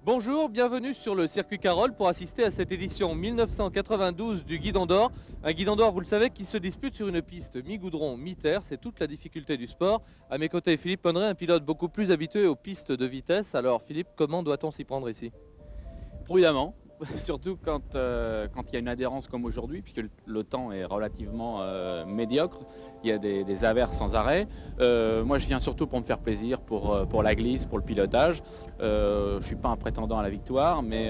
Bonjour, bienvenue sur le circuit Carole pour assister à cette édition 1992 du Guidon d'Or. Un Guidon d'Or, vous le savez, qui se dispute sur une piste mi-goudron, mi-terre. C'est toute la difficulté du sport. À mes côtés, Philippe Ponneret, un pilote beaucoup plus habitué aux pistes de vitesse. Alors Philippe, comment doit-on s'y prendre ici? Prudemment, surtout quand il y a une adhérence comme aujourd'hui, puisque le temps est relativement médiocre, il y a des averses sans arrêt. Moi je viens surtout pour me faire plaisir, pour la glisse, pour le pilotage. Je ne suis pas un prétendant à la victoire, mais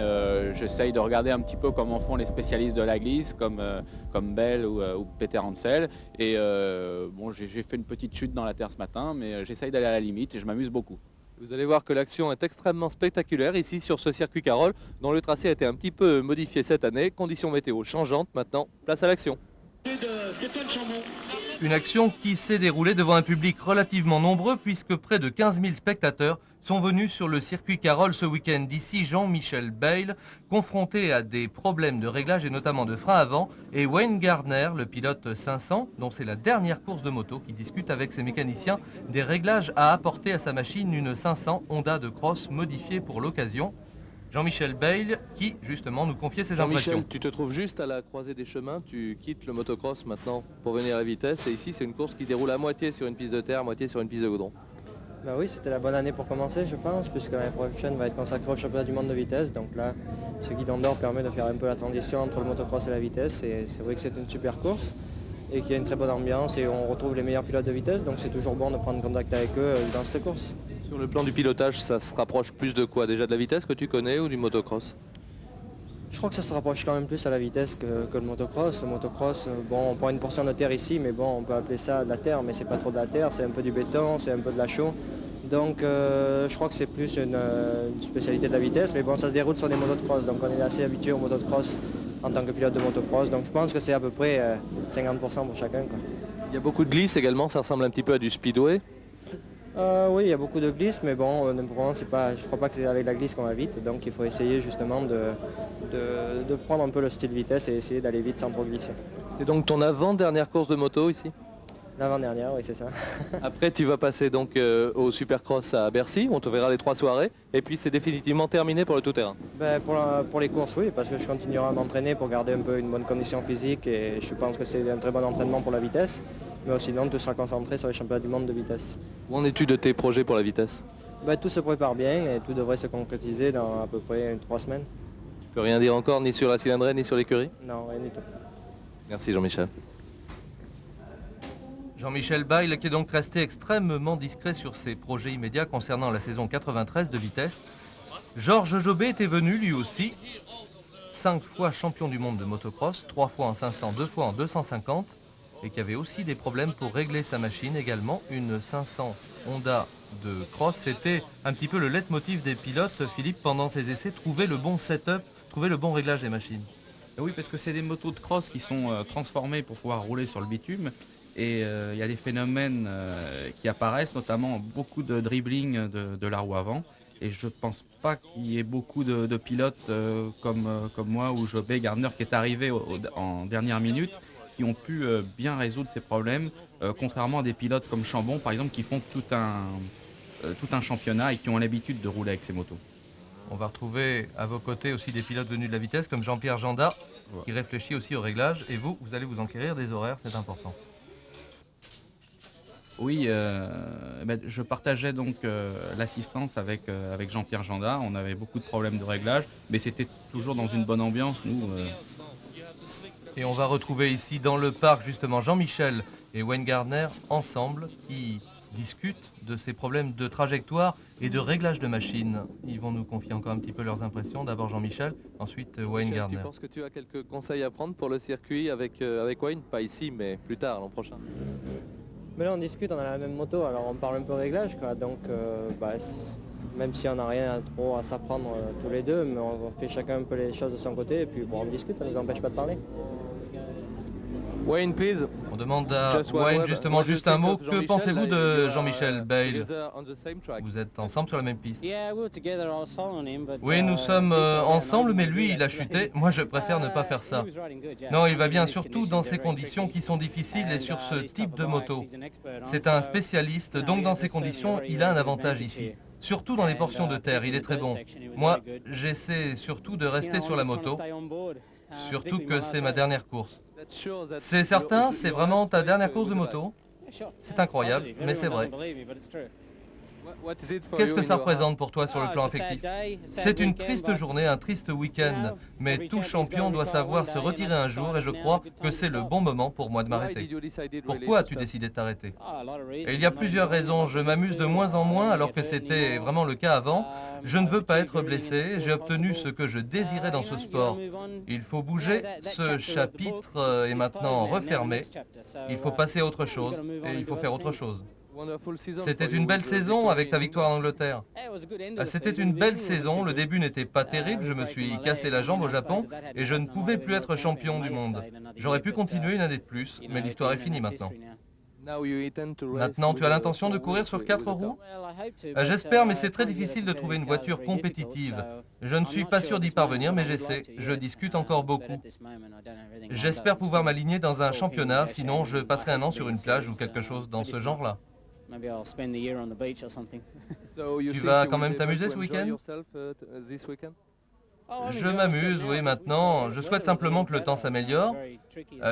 j'essaye de regarder un petit peu comment font les spécialistes de la glisse, comme Bell ou Peter Hansel. Et bon, j'ai fait une petite chute dans la terre ce matin, mais j'essaye d'aller à la limite et je m'amuse beaucoup. Vous allez voir que l'action est extrêmement spectaculaire ici sur ce circuit Carole, dont le tracé a été un petit peu modifié cette année. Conditions météo changeantes, maintenant, place à l'action. Une action qui s'est déroulée devant un public relativement nombreux puisque près de 15 000 spectateurs sont venus sur le circuit Carole ce week-end. D'ici Jean-Michel Bayle, confronté à des problèmes de réglage et notamment de frein avant, et Wayne Gardner, le pilote 500, dont c'est la dernière course de moto, qui discute avec ses mécaniciens des réglages à apporter à sa machine, une 500 Honda de cross modifiée pour l'occasion. Jean-Michel Bayle qui justement nous confiait ses impressions. Jean-Michel, tu te trouves juste à la croisée des chemins, tu quittes le motocross maintenant pour venir à la vitesse et ici c'est une course qui déroule à moitié sur une piste de terre, à moitié sur une piste de goudron. Bah oui, c'était la bonne année pour commencer je pense, puisque l'année prochaine va être consacrée au championnat du monde de vitesse. Donc là, ce Guidon d'Or permet de faire un peu la transition entre le motocross et la vitesse et c'est vrai que c'est une super course et qu'il y a une très bonne ambiance et on retrouve les meilleurs pilotes de vitesse, donc c'est toujours bon de prendre contact avec eux dans cette course. Sur le plan du pilotage, ça se rapproche plus de quoi? Déjà de la vitesse que tu connais ou du motocross? Je crois que ça se rapproche quand même plus à la vitesse que le motocross. Le motocross, bon, on prend une portion de terre ici, mais bon, on peut appeler ça de la terre, mais c'est pas trop de la terre, c'est un peu du béton, c'est un peu de la chaux. Donc je crois que c'est plus une spécialité de la vitesse, mais bon, ça se déroule sur des motos de cross, donc on est assez habitué aux motos de cross en tant que pilote de motocross, donc je pense que c'est à peu près 50% pour chacun, quoi. Il y a beaucoup de glisse également, ça ressemble un petit peu à du speedway. Oui, il y a beaucoup de glisse, mais bon, je ne crois pas que c'est avec la glisse qu'on va vite, donc il faut essayer justement de prendre un peu le style vitesse et essayer d'aller vite sans trop glisser. C'est donc ton avant-dernière course de moto ici? L'avant-dernière, oui, c'est ça. Après, tu vas passer donc au Supercross à Bercy, on te verra les 3 soirées, et puis c'est définitivement terminé pour le tout-terrain. Ben, pour les courses, oui, parce que je continuerai à m'entraîner pour garder un peu une bonne condition physique, et je pense que c'est un très bon entraînement pour la vitesse, mais sinon, tout sera concentré sur les championnats du monde de vitesse. Où en es-tu de tes projets pour la vitesse? Ben, tout se prépare bien, et tout devrait se concrétiser dans à peu près 3 semaines. Tu peux rien dire encore, ni sur la cylindrée, ni sur l'écurie? Non, rien du tout. Merci Jean-Michel. Jean-Michel Bayle qui est donc resté extrêmement discret sur ses projets immédiats concernant la saison 93 de vitesse. Georges Jobet était venu lui aussi, 5 fois champion du monde de motocross, 3 fois en 500, 2 fois en 250, et qui avait aussi des problèmes pour régler sa machine également. Une 500 Honda de cross, c'était un petit peu le leitmotiv des pilotes, Philippe, pendant ces essais, trouver le bon setup, trouver le bon réglage des machines. Oui, parce que c'est des motos de cross qui sont transformées pour pouvoir rouler sur le bitume. Et il y a des phénomènes qui apparaissent, notamment beaucoup de dribbling de la roue avant. Et je ne pense pas qu'il y ait beaucoup de pilotes comme moi ou Jobet, Gardner qui est arrivé en dernière minute, qui ont pu bien résoudre ces problèmes, contrairement à des pilotes comme Chambon par exemple qui font tout un championnat et qui ont l'habitude de rouler avec ces motos. On va retrouver à vos côtés aussi des pilotes venus de la vitesse comme Jean-Pierre Janda qui réfléchit aussi au réglage. Et vous allez vous enquérir des horaires, c'est important. Oui, je partageais donc l'assistance avec Jean-Pierre Janda. On avait beaucoup de problèmes de réglage, mais c'était toujours dans une bonne ambiance, nous. Et on va retrouver ici dans le parc justement Jean-Michel et Wayne Gardner ensemble qui discutent de ces problèmes de trajectoire et de réglage de machine. Ils vont nous confier encore un petit peu leurs impressions. D'abord Jean-Michel, ensuite Wayne Gardner. Tu penses que tu as quelques conseils à prendre pour le circuit avec Wayne? Pas ici, mais plus tard, l'an prochain. Mais là on discute, on a la même moto, alors on parle un peu réglage, quoi. Donc même si on n'a rien trop à s'apprendre tous les deux, mais on fait chacun un peu les choses de son côté et puis bon, on discute, ça ne nous empêche pas de parler. Wayne, please. On demande à Wayne justement juste un mot. Que pensez-vous de Jean-Michel Bayle? Vous êtes ensemble sur la même piste? Oui, nous sommes ensemble, mais lui, il a chuté. Moi, je préfère ne pas faire ça. Non, il va bien, surtout dans ces conditions qui sont difficiles et sur ce type de moto. C'est un spécialiste, donc dans ces conditions, il a un avantage ici. Surtout dans les portions de terre, il est très bon. Moi, j'essaie surtout de rester sur la moto, surtout que c'est ma dernière course. C'est certain, c'est vraiment ta dernière course de moto? C'est incroyable, mais c'est vrai. Qu'est-ce que ça représente pour toi sur le plan affectif? C'est une triste journée, un triste week-end, mais tout champion doit savoir se retirer un jour et je crois que c'est le bon moment pour moi de m'arrêter. Pourquoi as-tu décidé de t'arrêter? Et il y a plusieurs raisons. Je m'amuse de moins en moins alors que c'était vraiment le cas avant. Je ne veux pas être blessé. J'ai obtenu ce que je désirais dans ce sport. Il faut bouger. Ce chapitre est maintenant refermé. Il faut passer à autre chose et il faut faire autre chose. C'était une belle saison avec ta victoire en Angleterre. C'était une belle saison, le début n'était pas terrible, je me suis cassé la jambe au Japon et je ne pouvais plus être champion du monde. J'aurais pu continuer une année de plus, mais l'histoire est finie maintenant. Maintenant, tu as l'intention de courir sur 4 roues? J'espère, mais c'est très difficile de trouver une voiture compétitive. Je ne suis pas sûr d'y parvenir, mais j'essaie. Je discute encore beaucoup. J'espère pouvoir m'aligner dans un championnat, sinon je passerai un an sur une plage ou quelque chose dans ce genre-là. Tu vas quand même t'amuser ce week-end? Je m'amuse, oui, maintenant. Je souhaite simplement que le temps s'améliore.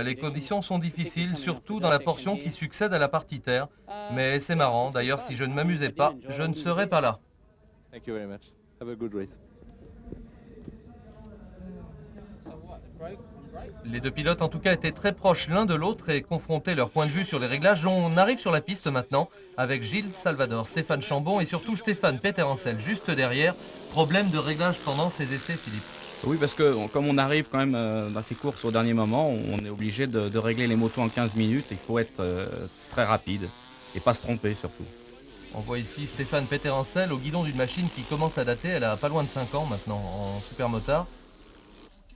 Les conditions sont difficiles, surtout dans la portion qui succède à la partie terre. Mais c'est marrant, d'ailleurs, si je ne m'amusais pas, je ne serais pas là. Les deux pilotes en tout cas étaient très proches l'un de l'autre et confrontaient leur point de vue sur les réglages. On arrive sur la piste maintenant avec Gilles Salvador, Stéphane Chambon et surtout Stéphane Peterencel juste derrière. Problème de réglage pendant ces essais, Philippe. Oui, parce que comme on arrive quand même dans ces courses au dernier moment, on est obligé de régler les motos en 15 minutes. Il faut être très rapide et pas se tromper surtout. On voit ici Stéphane Peterencel au guidon d'une machine qui commence à dater. Elle a pas loin de 5 ans maintenant en supermotard.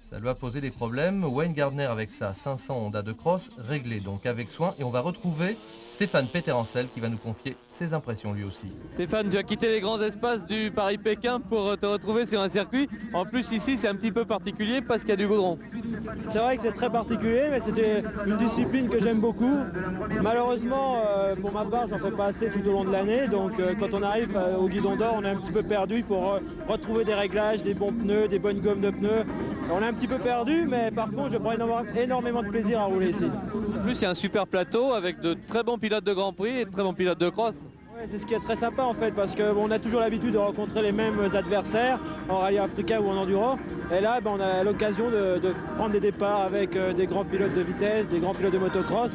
Ça lui a posé des problèmes. Wayne Gardner avec sa 500 Honda de cross, réglée donc avec soin. Et on va retrouver Stéphane Peterencel qui va nous confier ses impressions lui aussi. Stéphane, tu as quitté les grands espaces du Paris-Pékin pour te retrouver sur un circuit. En plus ici c'est un petit peu particulier parce qu'il y a du goudron. C'est vrai que c'est très particulier, mais c'était une discipline que j'aime beaucoup. Malheureusement, pour ma part, j'en fais pas assez tout au long de l'année. Donc quand on arrive au Guidon d'Or, on est un petit peu perdu. Il faut retrouver des réglages, des bons pneus, des bonnes gommes de pneus. On est un petit peu perdu, mais par contre, je prends énormément de plaisir à rouler ici. En plus, il y a un super plateau avec de très bons pilotes de Grand Prix et de très bons pilotes de cross. Ouais, c'est ce qui est très sympa en fait, parce qu'on a toujours l'habitude de rencontrer les mêmes adversaires en Rallye Africa ou en enduro. Et là, on a l'occasion de prendre des départs avec des grands pilotes de vitesse, des grands pilotes de motocross.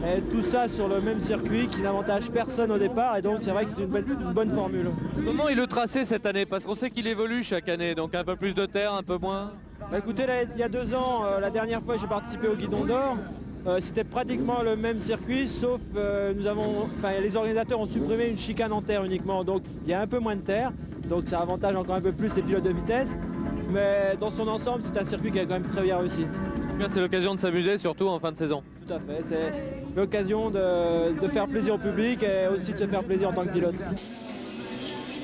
Et tout ça sur le même circuit qui n'avantage personne au départ. Et donc c'est vrai que c'est une bonne formule. Comment est le tracé cette année? Parce qu'on sait qu'il évolue chaque année, donc un peu plus de terre, un peu moins. Bah, écoutez, là, il y a 2 ans, la dernière fois j'ai participé au Guidon d'Or. C'était pratiquement le même circuit, sauf les organisateurs ont supprimé une chicane en terre uniquement. Donc il y a un peu moins de terre, donc ça avantage encore un peu plus les pilotes de vitesse. Mais dans son ensemble, c'est un circuit qui a quand même très bien réussi. C'est l'occasion de s'amuser, surtout en fin de saison. Tout à fait, c'est l'occasion de faire plaisir au public et aussi de se faire plaisir en tant que pilote.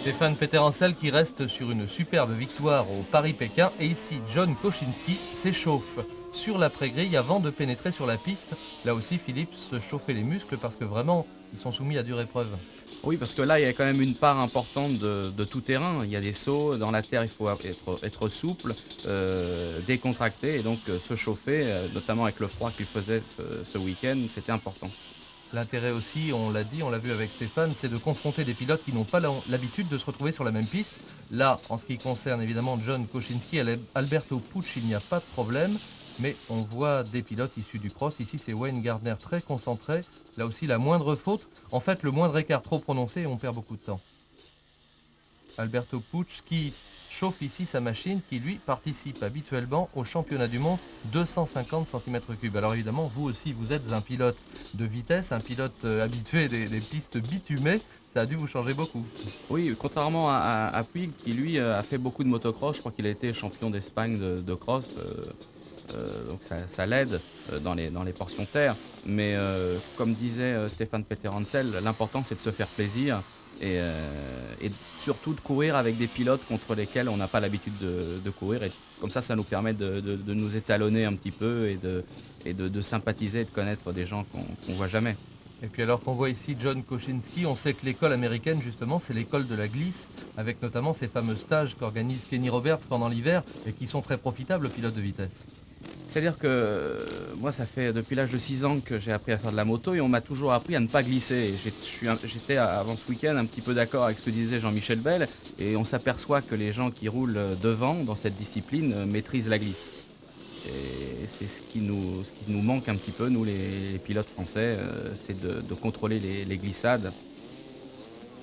Stéphane Peterencel qui reste sur une superbe victoire au Paris-Pékin. Et ici, John Kosinski s'échauffe sur l'après-grille avant de pénétrer sur la piste. Là aussi, Philippe se chauffait les muscles parce que vraiment, ils sont soumis à dure épreuve. Oui, parce que là, il y a quand même une part importante de tout terrain. Il y a des sauts, dans la terre, il faut être souple, décontracté et donc se chauffer, notamment avec le froid qu'il faisait ce week-end, c'était important. L'intérêt aussi, on l'a dit, on l'a vu avec Stéphane, c'est de confronter des pilotes qui n'ont pas l'habitude de se retrouver sur la même piste. Là, en ce qui concerne évidemment John Kosinski et Alberto Pucci, il n'y a pas de problème. Mais on voit des pilotes issus du cross. Ici, c'est Wayne Gardner très concentré. Là aussi, la moindre faute, en fait, le moindre écart trop prononcé et on perd beaucoup de temps. Alberto Pucci qui chauffe ici sa machine qui, lui, participe habituellement au championnat du monde 250 cm3. Alors évidemment, vous aussi, vous êtes un pilote de vitesse, un pilote habitué des pistes bitumées. Ça a dû vous changer beaucoup. Oui, contrairement à Puig, qui lui a fait beaucoup de motocross. Je crois qu'il a été champion d'Espagne de cross. Donc ça l'aide dans les portions terre. Mais comme disait Stéphane Peterencel, l'important c'est de se faire plaisir et surtout de courir avec des pilotes contre lesquels on n'a pas l'habitude de courir. Et comme ça nous permet de nous étalonner un petit peu et de sympathiser et de connaître des gens qu'on ne voit jamais. Et puis alors qu'on voit ici John Kosinski, on sait que l'école américaine justement c'est l'école de la glisse, avec notamment ces fameux stages qu'organise Kenny Roberts pendant l'hiver et qui sont très profitables aux pilotes de vitesse. C'est-à-dire que moi, ça fait depuis l'âge de 6 ans que j'ai appris à faire de la moto et on m'a toujours appris à ne pas glisser. J'étais avant ce week-end un petit peu d'accord avec ce que disait Jean-Michel Bell et on s'aperçoit que les gens qui roulent devant dans cette discipline maîtrisent la glisse. Et c'est ce qui nous manque un petit peu, nous les pilotes français, c'est de contrôler les glissades.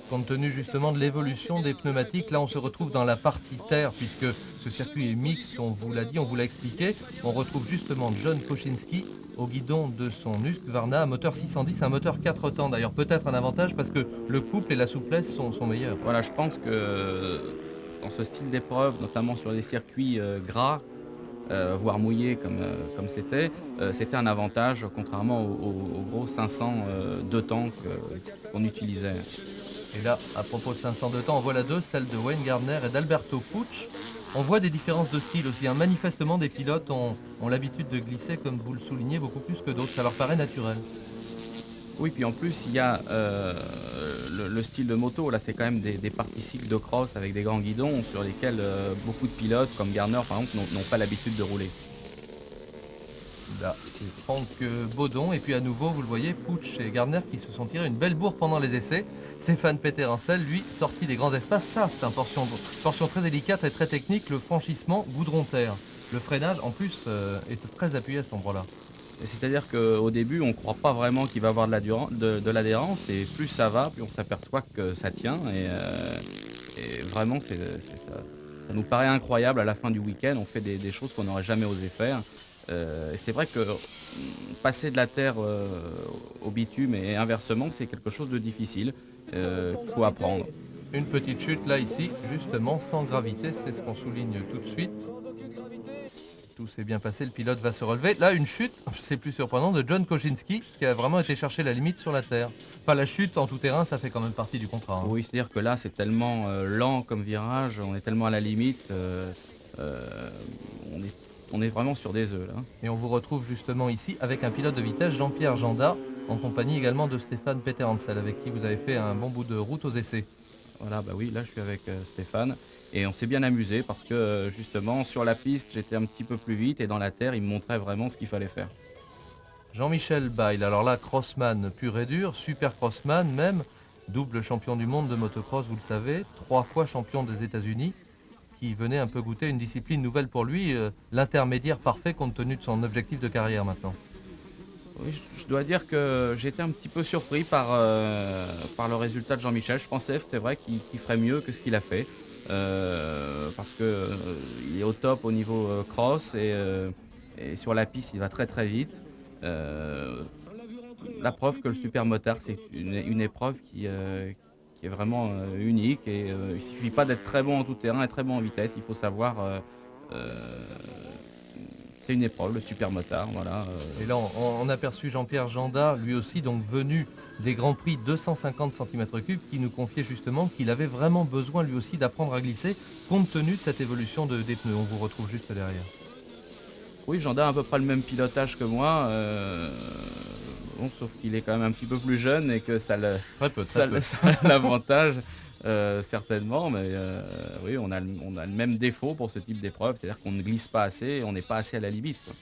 Compte tenu justement de l'évolution des pneumatiques, là on se retrouve dans la partie terre puisque ce circuit est mixte, on vous l'a dit, on vous l'a expliqué. On retrouve justement John Kosinski au guidon de son Husqvarna, un moteur 610, un moteur 4 temps. D'ailleurs peut-être un avantage parce que le couple et la souplesse sont meilleurs. Voilà, je pense que dans ce style d'épreuve, notamment sur des circuits gras, voire mouillés comme c'était un avantage contrairement aux gros 500 2 temps qu'on utilisait. Et là, à propos de 500 de temps, en voilà deux, celle de Wayne Gardner et d'Alberto Pucci. On voit des différences de style aussi. Manifestement, des pilotes ont l'habitude de glisser, comme vous le soulignez, beaucoup plus que d'autres. Ça leur paraît naturel. Oui, puis en plus, il y a le style de moto. Là, c'est quand même des parties cycles de cross avec des grands guidons sur lesquels beaucoup de pilotes, comme Gardner par exemple, n'ont pas l'habitude de rouler. Là, c'est Franck Baudon. Et puis à nouveau, vous le voyez, Pucci et Gardner qui se sont tirés une belle bourre pendant les essais. Stéphane Peterencel, lui, sorti des grands espaces. Ça, c'est une portion très délicate et très technique, le franchissement goudron-terre. Le freinage, en plus, est très appuyé à cet endroit-là. C'est-à-dire qu'au début, on ne croit pas vraiment qu'il va avoir de l'adhérence, et plus ça va, plus on s'aperçoit que ça tient. Et vraiment, ça nous paraît incroyable à la fin du week-end. On fait des choses qu'on n'aurait jamais osé faire. Et c'est vrai que passer de la terre au bitume et inversement, c'est quelque chose de difficile qu'il faut apprendre. Une petite chute là, ici, justement, sans gravité, c'est ce qu'on souligne tout de suite. Tout s'est bien passé, le pilote va se relever. Là, une chute, c'est plus surprenant, de John Kosinski, qui a vraiment été chercher la limite sur la terre. Enfin, la chute en tout terrain, ça fait quand même partie du contrat. Oui, c'est-à-dire que là, c'est tellement lent comme virage, on est tellement à la limite, on est vraiment sur des œufs là. Et on vous retrouve justement ici avec un pilote de vitesse, Jean-Pierre Janda, en compagnie également de Stéphane Peterencel, avec qui vous avez fait un bon bout de route aux essais. Voilà, bah oui, là je suis avec Stéphane et on s'est bien amusé parce que justement sur la piste j'étais un petit peu plus vite et dans la terre il me montrait vraiment ce qu'il fallait faire. Jean-Michel Bayle, alors là crossman pur et dur, super crossman même, double champion du monde de motocross vous le savez, 3 fois champion des États-Unis, qui venait un peu goûter une discipline nouvelle pour lui, l'intermédiaire parfait compte tenu de son objectif de carrière maintenant. Oui, je dois dire que j'étais un petit peu surpris par le résultat de Jean-Michel. Je pensais, c'est vrai, qu'il ferait mieux que ce qu'il a fait. Parce qu'il est au top au niveau cross et sur la piste il va très très vite. La preuve que le supermotard c'est une épreuve qui est vraiment unique et il ne suffit pas d'être très bon en tout terrain et très bon en vitesse, il faut savoir... c'est une épreuve, le supermotard, voilà. Et là, on a aperçu Jean-Pierre Janda, lui aussi donc venu des Grands Prix 250 cm3, qui nous confiait justement qu'il avait vraiment besoin lui aussi d'apprendre à glisser, compte tenu de cette évolution des pneus. On vous retrouve juste derrière. Oui, Janda a à peu près le même pilotage que moi, bon, sauf qu'il est quand même un petit peu plus jeune et que ça a l'avantage. Certainement, mais oui, on a le même défaut pour ce type d'épreuve, c'est-à-dire qu'on ne glisse pas assez et on n'est pas assez à la limite, quoi.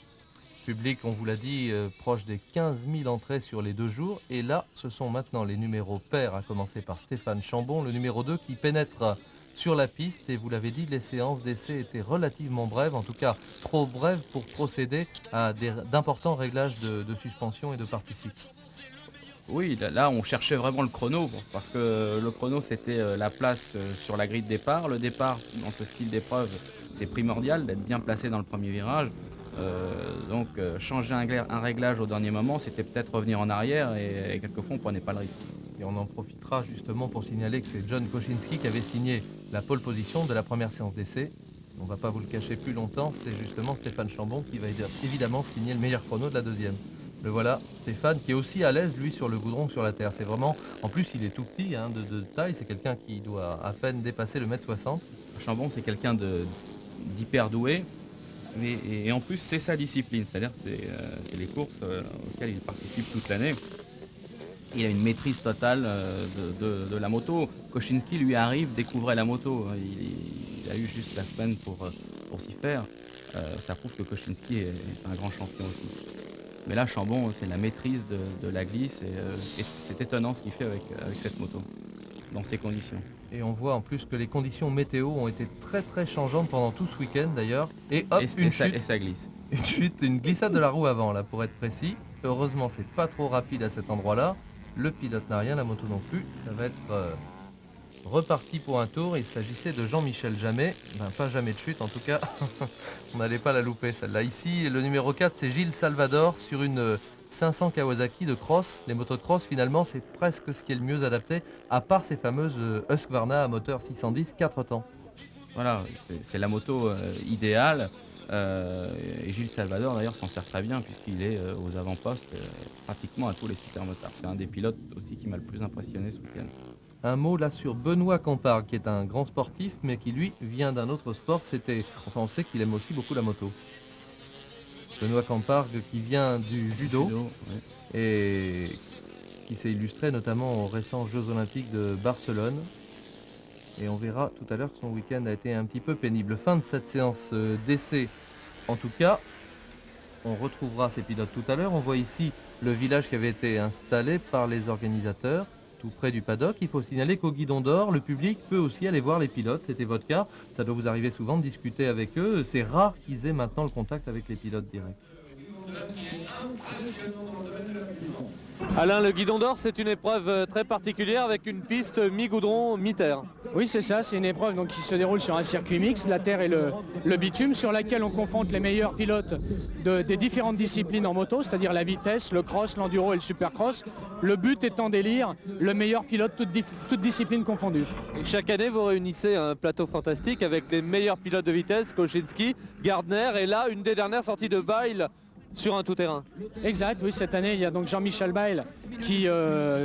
Public, on vous l'a dit, proche des 15 000 entrées sur les 2 jours. Et là, ce sont maintenant les numéros pairs, à commencer par Stéphane Chambon, le numéro 2 qui pénètre sur la piste. Et vous l'avez dit, les séances d'essai étaient relativement brèves, en tout cas trop brèves pour procéder à d'importants réglages de suspension et de partie cycle. Oui, là on cherchait vraiment le chrono, parce que le chrono c'était la place sur la grille de départ. Le départ dans ce style d'épreuve, c'est primordial d'être bien placé dans le premier virage. Donc changer un réglage au dernier moment, c'était peut-être revenir en arrière et quelquefois on ne prenait pas le risque. Et on en profitera justement pour signaler que c'est John Kosinski qui avait signé la pole position de la première séance d'essai. On ne va pas vous le cacher plus longtemps, c'est justement Stéphane Chambon qui va évidemment signer le meilleur chrono de la deuxième. Le voilà, Stéphane qui est aussi à l'aise lui sur le goudron que sur la terre. C'est vraiment, en plus il est tout petit de taille, c'est quelqu'un qui doit à peine dépasser le 1m60. Chambon c'est quelqu'un d'hyper doué, et en plus c'est sa discipline, c'est-à-dire c'est les courses auxquelles il participe toute l'année. il a une maîtrise totale de la moto. Koscinski lui arrive, découvrait la moto. Il a eu juste la semaine pour s'y faire. Ça prouve que Koscinski est un grand champion aussi. Mais là, Chambon, c'est la maîtrise de la glisse et c'est étonnant ce qu'il fait avec cette moto, dans ces conditions. Et on voit en plus que les conditions météo ont été très très changeantes pendant tout ce week-end d'ailleurs. Et hop, une chute. Ça glisse. Une chute, une glissade de la roue avant là pour être précis. Heureusement c'est pas trop rapide à cet endroit-là. Le pilote n'a rien, la moto non plus. Ça va être reparti pour un tour. Il s'agissait de Jean-Michel Jamais. Pas jamais de chute en tout cas. On n'allait pas la louper celle-là. Ici le numéro 4 c'est Gilles Salvador sur une 500 Kawasaki de cross. Les motos de cross finalement c'est presque ce qui est le mieux adapté à part ces fameuses Husqvarna à moteur 610 4 temps. Voilà, c'est la moto idéale. Et Gilles Salvador d'ailleurs s'en sert très bien puisqu'il est aux avant-postes pratiquement à tous les supermotards. C'est un des pilotes aussi qui m'a le plus impressionné ce week-end. Un mot là sur Benoît Campargue qui est un grand sportif mais qui lui vient d'un autre sport. On sait qu'il aime aussi beaucoup la moto. Benoît Campargue qui vient du judo, ouais. Et qui s'est illustré notamment aux récents Jeux Olympiques de Barcelone. Et on verra tout à l'heure que son week-end a été un petit peu pénible. Fin de cette séance d'essai. En tout cas, on retrouvera ces pilotes tout à l'heure. On voit ici le village qui avait été installé par les organisateurs, tout près du paddock. Il faut signaler qu'au Guidon d'Or, le public peut aussi aller voir les pilotes. C'était votre cas. Ça doit vous arriver souvent de discuter avec eux. C'est rare qu'ils aient maintenant le contact avec les pilotes directs. Alain, le Guidon d'Or, c'est une épreuve très particulière avec une piste mi-goudron, mi-terre. Oui, c'est ça, c'est une épreuve donc, qui se déroule sur un circuit mixte, la terre et le bitume, sur laquelle on confronte les meilleurs pilotes des différentes disciplines en moto, c'est-à-dire la vitesse, le cross, l'enduro et le supercross. Le but étant d'élire le meilleur pilote, toutes disciplines confondues. Et chaque année, vous réunissez un plateau fantastique avec les meilleurs pilotes de vitesse, Koscinski, Gardner, et là, une des dernières sorties de Bail sur un tout-terrain. Exact, oui, cette année il y a donc Jean-Michel Bail qui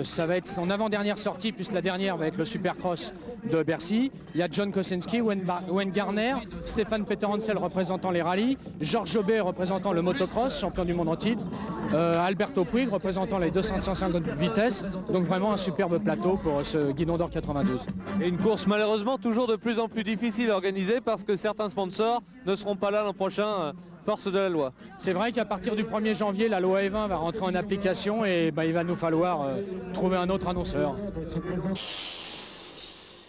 ça va être son avant-dernière sortie puisque la dernière va être le Supercross de Bercy. Il y a John Koscinski, Wayne Gardner, Stéphane Peter Hansel représentant les rallyes, Georges Jobet représentant le motocross, champion du monde en titre, Alberto Puig représentant les 250 vitesses, donc vraiment un superbe plateau pour ce Guidon d'Or 92. Et une course malheureusement toujours de plus en plus difficile à organiser parce que certains sponsors ne seront pas là l'an prochain. Force de la loi. C'est vrai qu'à partir du 1er janvier, la loi E20 va rentrer en application et il va nous falloir trouver un autre annonceur.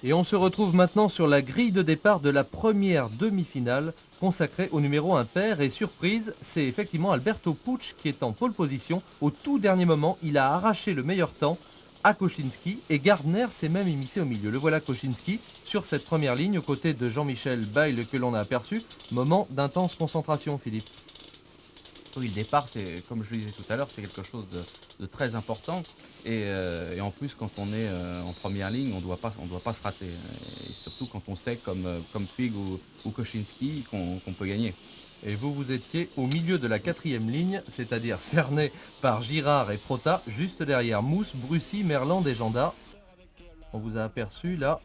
Et on se retrouve maintenant sur la grille de départ de la première demi-finale consacrée au numéro impair. Et surprise, c'est effectivement Alberto Puig qui est en pole position. Au tout dernier moment, il a arraché le meilleur temps à Koscinski et Gardner s'est même immiscé au milieu. Le voilà Koscinski sur cette première ligne aux côtés de Jean-Michel Bail que l'on a aperçu. Moment d'intense concentration, Philippe. Oui, le départ, c'est, comme je le disais tout à l'heure, c'est quelque chose de très important. Et en plus, quand on est en première ligne, on doit pas se rater. Et surtout quand on sait, comme Puig ou Koscinski, qu'on peut gagner. Et vous étiez au milieu de la quatrième ligne, c'est-à-dire cerné par Girard et Prota, juste derrière Mousse, Brussy, Merland et Janda. On vous a aperçu là,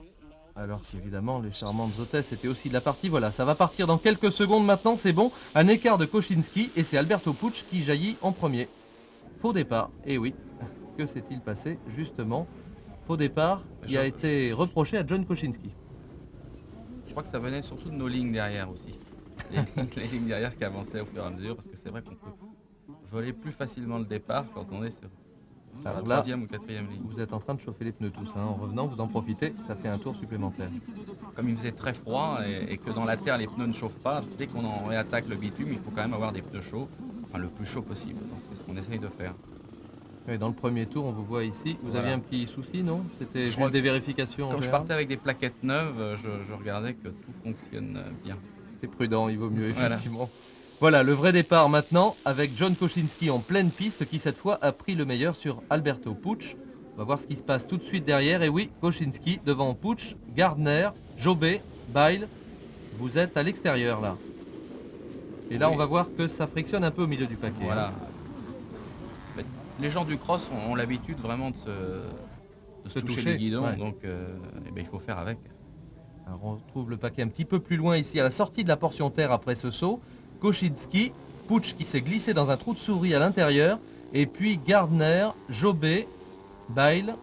alors qu'évidemment les charmantes hôtesses étaient aussi de la partie. Voilà, ça va partir dans quelques secondes maintenant, c'est bon. Un écart de Koscinski et c'est Alberto Puig qui jaillit en premier. Faux départ, et oui, que s'est-il passé justement? Faux départ qui a été reproché à John Koscinski. Je crois que ça venait surtout de nos lignes derrière aussi. Les lignes derrière qui avançaient au fur et à mesure, parce que c'est vrai qu'on peut voler plus facilement le départ quand on est sur la troisième ou quatrième ligne. Vous êtes en train de chauffer les pneus tous, hein. En revenant vous en profitez, ça fait un tour supplémentaire. Comme il faisait très froid et que dans la terre les pneus ne chauffent pas, dès qu'on en réattaque le bitume, il faut quand même avoir des pneus chauds, enfin le plus chaud possible, donc c'est ce qu'on essaye de faire. Et dans le premier tour, on vous voit ici, vous aviez un petit souci, non? C'était juste des vérifications. Quand je partais avec des plaquettes neuves, je regardais que tout fonctionne bien. C'est prudent, il vaut mieux effectivement. Voilà, le vrai départ maintenant avec John Koscinski en pleine piste qui cette fois a pris le meilleur sur Alberto Puig. On va voir ce qui se passe tout de suite derrière. Et oui, Koscinski devant Puig, Gardner, Jobet, Bail. Vous êtes à l'extérieur là. Et là on va voir que ça frictionne un peu au milieu du paquet. Voilà. Les gens du cross ont l'habitude vraiment de se toucher le guidon, ouais. Donc il faut faire avec. Alors on retrouve le paquet un petit peu plus loin ici à la sortie de la portion terre après ce saut. Koscinski, Puig qui s'est glissé dans un trou de souris à l'intérieur. Et puis Gardner, Jobet Bail,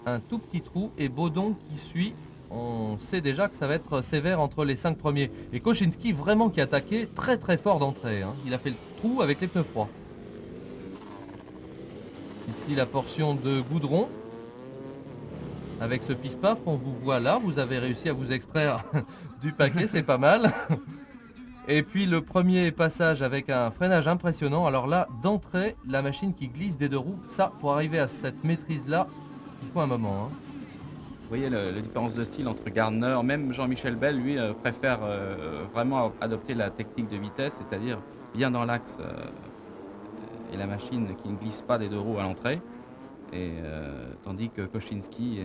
un tout petit trou et Baudon qui suit. On sait déjà que ça va être sévère entre les 5 premiers. Et Koczynski vraiment qui attaquait très très fort d'entrée. Hein. Il a fait le trou avec les pneus froids. Ici la portion de goudron. Avec ce pif-paf, on vous voit là. Vous avez réussi à vous extraire du paquet, c'est pas mal. Et puis le premier passage avec un freinage impressionnant. Alors là, d'entrée, la machine qui glisse des deux roues. Ça, pour arriver à cette maîtrise-là, il faut un moment. Hein. Vous voyez la différence de style entre Gardner, même Jean-Michel Bell, lui, préfère vraiment adopter la technique de vitesse, c'est-à-dire bien dans l'axe et la machine qui ne glisse pas des deux roues à l'entrée. Et tandis que Koczynski,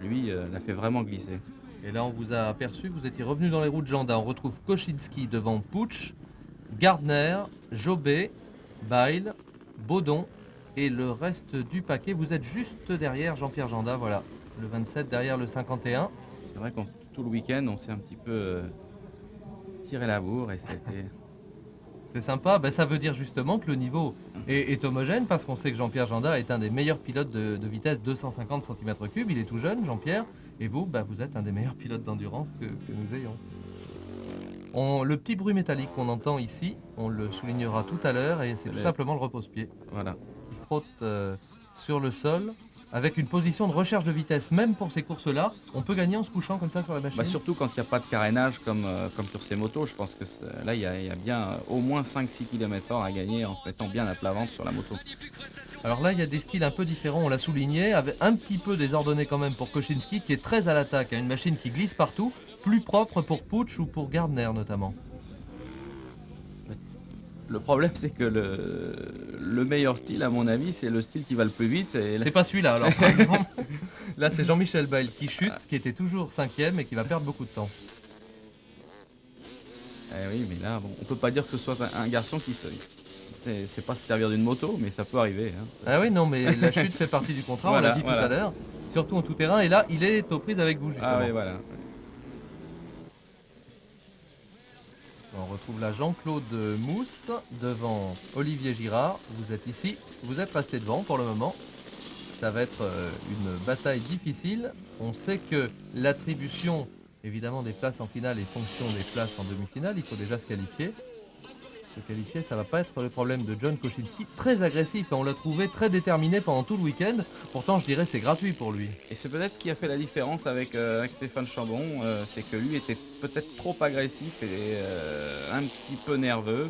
lui, l'a fait vraiment glisser. Et là, on vous a aperçu, vous étiez revenu dans les roues de Janda. On retrouve Koczynski devant Puch, Gardner, Jobé, Bail, Baudon et le reste du paquet. Vous êtes juste derrière Jean-Pierre Janda, voilà. Le 27 derrière le 51. C'est vrai que tout le week-end, on s'est un petit peu tiré la bourre et c'était... C'est sympa, ben, ça veut dire justement que le niveau est homogène parce qu'on sait que Jean-Pierre Janda est un des meilleurs pilotes de vitesse 250 cm3. Il est tout jeune, Jean-Pierre, et vous, ben, vous êtes un des meilleurs pilotes d'endurance que nous ayons. Le petit bruit métallique qu'on entend ici, on le soulignera tout à l'heure et c'est tout simplement le repose-pied. Voilà. Il frotte sur le sol. Avec une position de recherche de vitesse, même pour ces courses-là, on peut gagner en se couchant comme ça sur la machine. Bah surtout quand il n'y a pas de carénage comme sur ces motos, je pense que là il y a bien au moins 5-6 km/h à gagner en se mettant bien à plat ventre sur la moto. Alors là il y a des styles un peu différents, on l'a souligné, avec un petit peu désordonné quand même pour Koczynski qui est très à l'attaque, une machine qui glisse partout, plus propre pour Puch ou pour Gardner notamment. Le problème c'est que le meilleur style à mon avis c'est le style qui va le plus vite. Et c'est pas celui-là alors par exemple. Là c'est Jean-Michel Bail qui chute, qui était toujours 5e et qui va perdre beaucoup de temps. Eh oui mais là bon, on peut pas dire que ce soit un garçon qui c'est pas se servir d'une moto mais ça peut arriver. Hein. Ah oui non mais la chute fait partie du contrat, voilà, on l'a dit tout à l'heure. Surtout en tout terrain et là il est aux prises avec vous justement. Ah oui voilà. On retrouve là Jean-Claude Mousse devant Olivier Girard. Vous êtes ici, vous êtes resté devant pour le moment. Ça va être une bataille difficile. On sait que l'attribution évidemment des places en finale est fonction des places en demi-finale. Il faut déjà se qualifier. Se qualifier, ça va pas être le problème de John Koczynski. Très agressif et on l'a trouvé très déterminé pendant tout le week-end. Pourtant, je dirais c'est gratuit pour lui. Et c'est peut-être ce qui a fait la différence avec Stéphane Chambon. C'est que lui était peut-être trop agressif et un petit peu nerveux.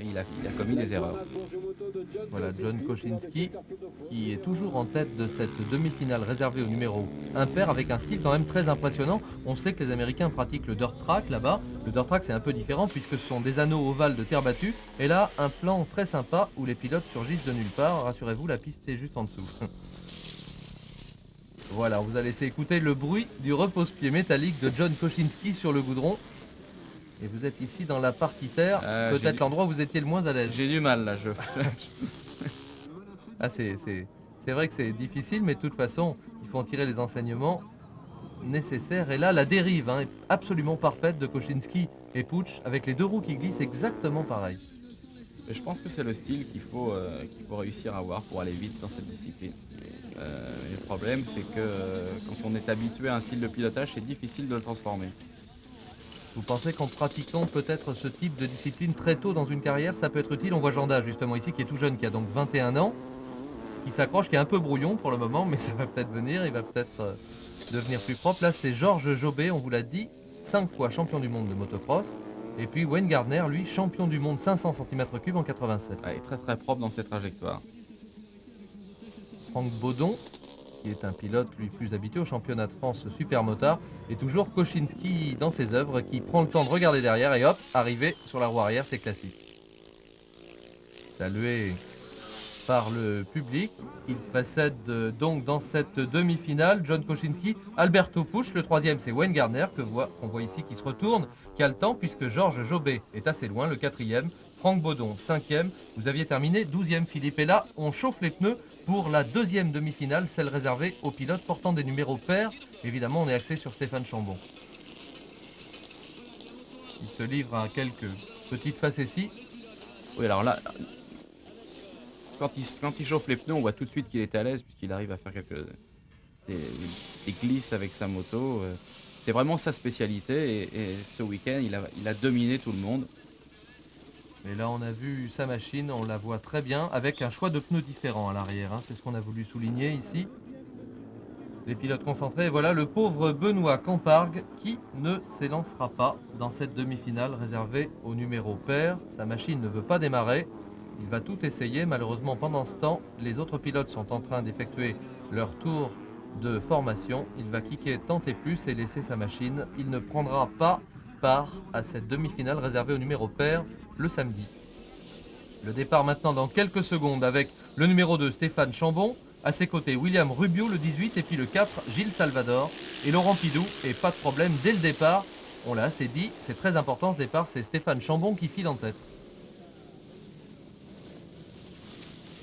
Il a commis des erreurs. Voilà John Koczynski qui est toujours en tête de cette demi-finale réservée au numéro impair avec un style quand même très impressionnant. On sait que les Américains pratiquent le dirt track là-bas. Le dirt track c'est un peu différent puisque ce sont des anneaux ovales de terre battue. Et là un plan très sympa où les pilotes surgissent de nulle part. Rassurez-vous, la piste est juste en dessous. Voilà, on vous a laissé écouter le bruit du repose-pied métallique de John Koczynski sur le goudron. Et vous êtes ici dans la partie terre, peut-être l'endroit où vous étiez le moins à l'aise. J'ai du mal là, Ah, c'est vrai que c'est difficile, mais de toute façon, il faut en tirer les enseignements nécessaires. Et là, la dérive est absolument parfaite de Koczynski et Puch, avec les deux roues qui glissent exactement pareil. Et je pense que c'est le style qu'il faut réussir à avoir pour aller vite dans cette discipline. Le problème, c'est que quand on est habitué à un style de pilotage, c'est difficile de le transformer. Vous pensez qu'en pratiquant peut-être ce type de discipline très tôt dans une carrière, ça peut être utile? On voit Janda justement ici qui est tout jeune, qui a donc 21 ans, qui s'accroche, qui est un peu brouillon pour le moment, mais ça va peut-être venir, il va peut-être devenir plus propre. Là c'est Georges Jobé, on vous l'a dit, 5 fois champion du monde de motocross. Et puis Wayne Gardner, lui, champion du monde 500 cm3 en 87. Il est très très propre dans ses trajectoires. Franck Baudon, qui est un pilote lui plus habitué au championnat de France super motard, et toujours Koczynski dans ses œuvres qui prend le temps de regarder derrière et hop, arrivé sur la roue arrière, c'est classique. Salué par le public, il précède donc dans cette demi-finale John Koczynski, Alberto Puch, le troisième c'est Wayne Gardner qu'on voit ici qui se retourne, qui a le temps puisque Georges Jobé est assez loin, le quatrième, Franck Baudon 5e, vous aviez terminé 12e Philippe, et là on chauffe les pneus pour la deuxième demi-finale, celle réservée aux pilotes portant des numéros pairs. Évidemment, on est axé sur Stéphane Chambon. Il se livre à quelques petites facéties. Oui, alors là, quand il chauffe les pneus, on voit tout de suite qu'il est à l'aise puisqu'il arrive à faire des glisses avec sa moto. C'est vraiment sa spécialité et ce week-end, il a dominé tout le monde. Et là, on a vu sa machine, on la voit très bien, avec un choix de pneus différent à l'arrière. C'est ce qu'on a voulu souligner ici. Les pilotes concentrés, et voilà le pauvre Benoît Campargue qui ne s'élancera pas dans cette demi-finale réservée au numéro pair. Sa machine ne veut pas démarrer. Il va tout essayer. Malheureusement, pendant ce temps, les autres pilotes sont en train d'effectuer leur tour de formation. Il va kicker tenter plus et laisser sa machine. Il ne prendra pas part à cette demi-finale réservée au numéro pair le samedi. Le départ maintenant dans quelques secondes avec le numéro 2 Stéphane Chambon, à ses côtés William Rubio le 18 et puis le 4 Gilles Salvador et Laurent Pidou, et pas de problème dès le départ, on l'a assez dit, c'est très important ce départ, c'est Stéphane Chambon qui file en tête.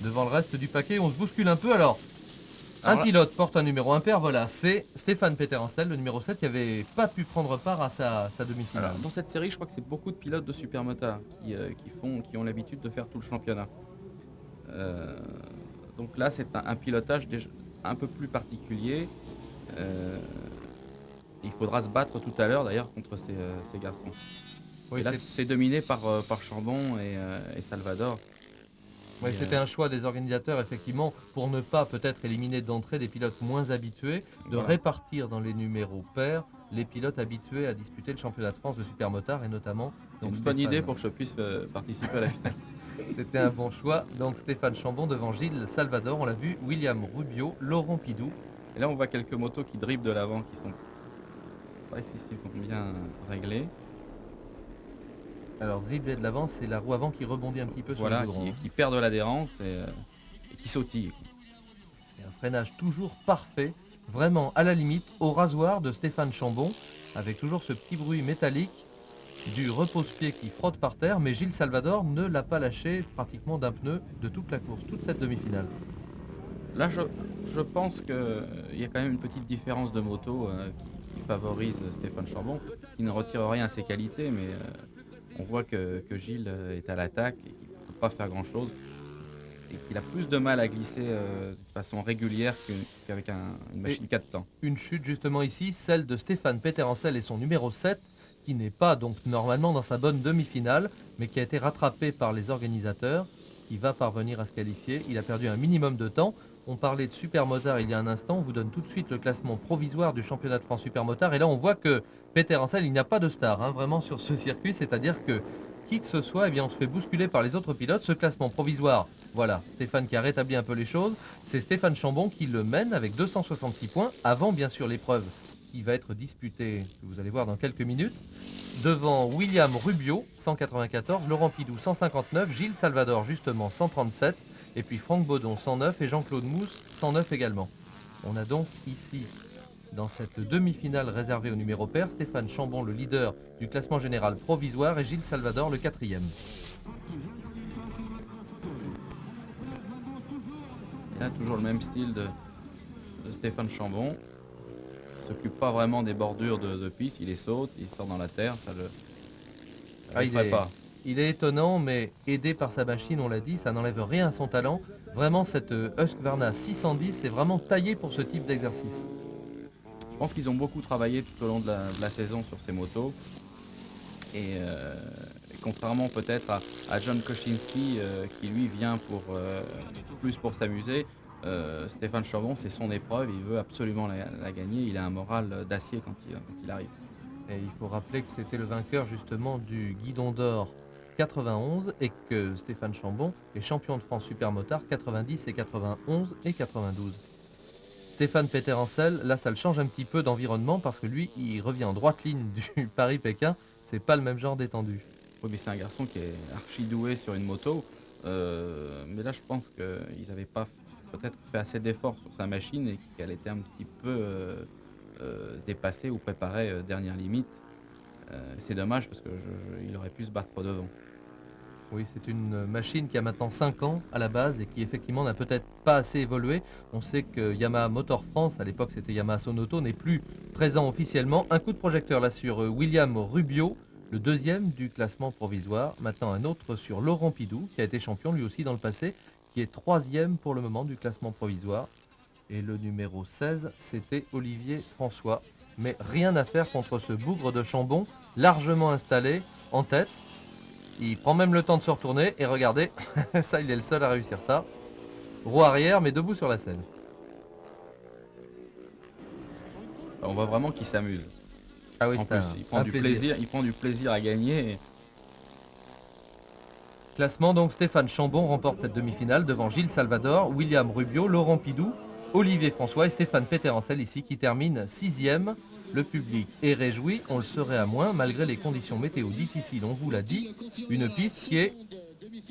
Devant le reste du paquet, on se bouscule un peu. Alors un pilote porte un numéro impair, voilà, c'est Stéphane Peterencel, le numéro 7, qui n'avait pas pu prendre part à sa demi-finale. Dans cette série, je crois que c'est beaucoup de pilotes de supermotard qui ont l'habitude de faire tout le championnat. Donc là, c'est un pilotage déjà un peu plus particulier. Il faudra se battre tout à l'heure, d'ailleurs, contre ces garçons. Oui, et là, c'est dominé par Chambon et Salvador. Oui, c'était un choix des organisateurs, effectivement, pour ne pas peut-être éliminer d'entrée des pilotes moins habitués, de répartir dans les numéros pairs les pilotes habitués à disputer le championnat de France de supermotard, et notamment... C'est une bonne idée pour que je puisse participer à la finale. C'était un bon choix. Donc Stéphane Chambon devant Gilles Salvador, on l'a vu, William Rubio, Laurent Pidou. Et là, on voit quelques motos qui dribblent de l'avant, qui sont pas excessivement bien réglées. Alors dribbler de l'avant, c'est la roue avant qui rebondit un petit peu sur le goudron. Qui perd de l'adhérence et qui sautille. Et un freinage toujours parfait, vraiment à la limite, au rasoir de Stéphane Chambon, avec toujours ce petit bruit métallique du repose-pied qui frotte par terre, mais Gilles Salvador ne l'a pas lâché pratiquement d'un pneu de toute la course, toute cette demi-finale. Là, je pense qu'il y a quand même une petite différence de moto qui favorise Stéphane Chambon, qui ne retire rien à ses qualités, mais on voit que Gilles est à l'attaque et qu'il ne peut pas faire grand-chose, et qu'il a plus de mal à glisser de façon régulière qu'avec une machine 4 temps. Une chute justement ici, celle de Stéphane Peterencel et son numéro 7, qui n'est pas donc normalement dans sa bonne demi-finale, mais qui a été rattrapé par les organisateurs, qui va parvenir à se qualifier. Il a perdu un minimum de temps. On parlait de supermotard il y a un instant, on vous donne tout de suite le classement provisoire du championnat de France supermotard, et là on voit que Peterencel, il n'y a pas de star vraiment sur ce circuit, c'est-à-dire que qui que ce soit, on se fait bousculer par les autres pilotes. Ce classement provisoire, voilà, Stéphane qui a rétabli un peu les choses, c'est Stéphane Chambon qui le mène avec 266 points, avant bien sûr l'épreuve qui va être disputée, que vous allez voir dans quelques minutes, devant William Rubio, 194, Laurent Pidou, 159, Gilles Salvador, justement, 137, et puis Franck Baudon, 109, et Jean-Claude Mousse, 109 également. On a donc ici, dans cette demi-finale réservée au numéro pair, Stéphane Chambon, le leader du classement général provisoire, et Gilles Salvador, le 4e. Et là, toujours le même style de Stéphane Chambon. Il s'occupe pas vraiment des bordures de piste, il les saute, il sort dans la terre, ça le ferait pas. Il est étonnant, mais aidé par sa machine, on l'a dit, ça n'enlève rien à son talent. Vraiment, cette Husqvarna 610 est vraiment taillée pour ce type d'exercice. Je pense qu'ils ont beaucoup travaillé tout au long de la saison sur ces motos. Et contrairement peut-être à John Kosinski, qui lui vient plus pour s'amuser, Stéphane Chambon, c'est son épreuve, il veut absolument la gagner, il a un moral d'acier quand il arrive. Et il faut rappeler que c'était le vainqueur justement du Guidon d'Or 91 et que Stéphane Chambon est champion de France supermotard 90 et 91 et 92. Stéphane Peterencel, là ça le change un petit peu d'environnement parce que lui il revient en droite ligne du Paris-Pékin, c'est pas le même genre d'étendue. Oui, mais c'est un garçon qui est archi doué sur une moto, mais là je pense qu'ils n'avaient pas peut-être fait assez d'efforts sur sa machine et qu'elle était un petit peu dépassée ou préparée dernière limite. C'est dommage parce qu'il aurait pu se battre devant. Oui, c'est une machine qui a maintenant 5 ans à la base et qui effectivement n'a peut-être pas assez évolué. On sait que Yamaha Motor France, à l'époque c'était Yamaha Sonoto, n'est plus présent officiellement. Un coup de projecteur là sur William Rubio, le 2e du classement provisoire. Maintenant un autre sur Laurent Pidou, qui a été champion lui aussi dans le passé, qui est 3e pour le moment du classement provisoire. Et le numéro 16, c'était Olivier François. Mais rien à faire contre ce bougre de Chambon, largement installé en tête. Il prend même le temps de se retourner et regardez, ça il est le seul à réussir ça. Roue arrière mais debout sur la selle. On voit vraiment qu'il s'amuse. Ah oui, En c'est plus, un plaisir. il prend du plaisir à gagner. Classement donc, Stéphane Chambon remporte cette demi-finale devant Gilles Salvador, William Rubio, Laurent Pidou, Olivier François et Stéphane Peterencel ici qui termine 6e. Le public est réjoui, on le serait à moins malgré les conditions météo difficiles, on vous l'a dit. Une piste qui est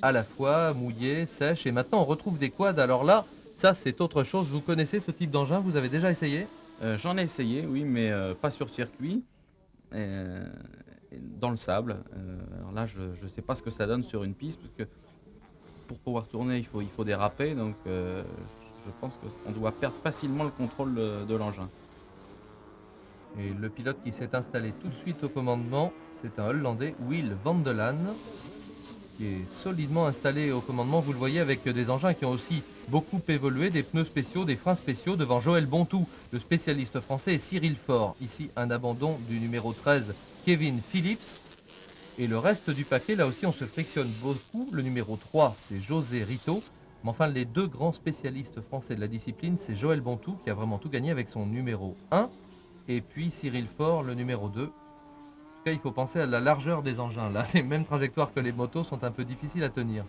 à la fois mouillée, sèche et maintenant on retrouve des quads. Alors là, ça c'est autre chose. Vous connaissez ce type d'engin, vous avez déjà essayé? J'en ai essayé, oui, mais pas sur circuit, dans le sable. Alors là, je ne sais pas ce que ça donne sur une piste, parce que pour pouvoir tourner, il faut déraper, donc je pense qu'on doit perdre facilement le contrôle de l'engin. Et le pilote qui s'est installé tout de suite au commandement, c'est un Hollandais, Will van de Laan, qui est solidement installé au commandement. Vous le voyez avec des engins qui ont aussi beaucoup évolué, des pneus spéciaux, des freins spéciaux devant Joël Bontou, le spécialiste français, et Cyril Faure. Ici, un abandon du numéro 13, Kevin Phillips. Et le reste du paquet, là aussi, on se frictionne beaucoup. Le numéro 3, c'est José Rito. Mais enfin, les deux grands spécialistes français de la discipline, c'est Joël Bontou, qui a vraiment tout gagné avec son numéro 1. Et puis Cyril Faure, le numéro 2. En tout cas, il faut penser à la largeur des engins. Là, les mêmes trajectoires que les motos sont un peu difficiles à tenir.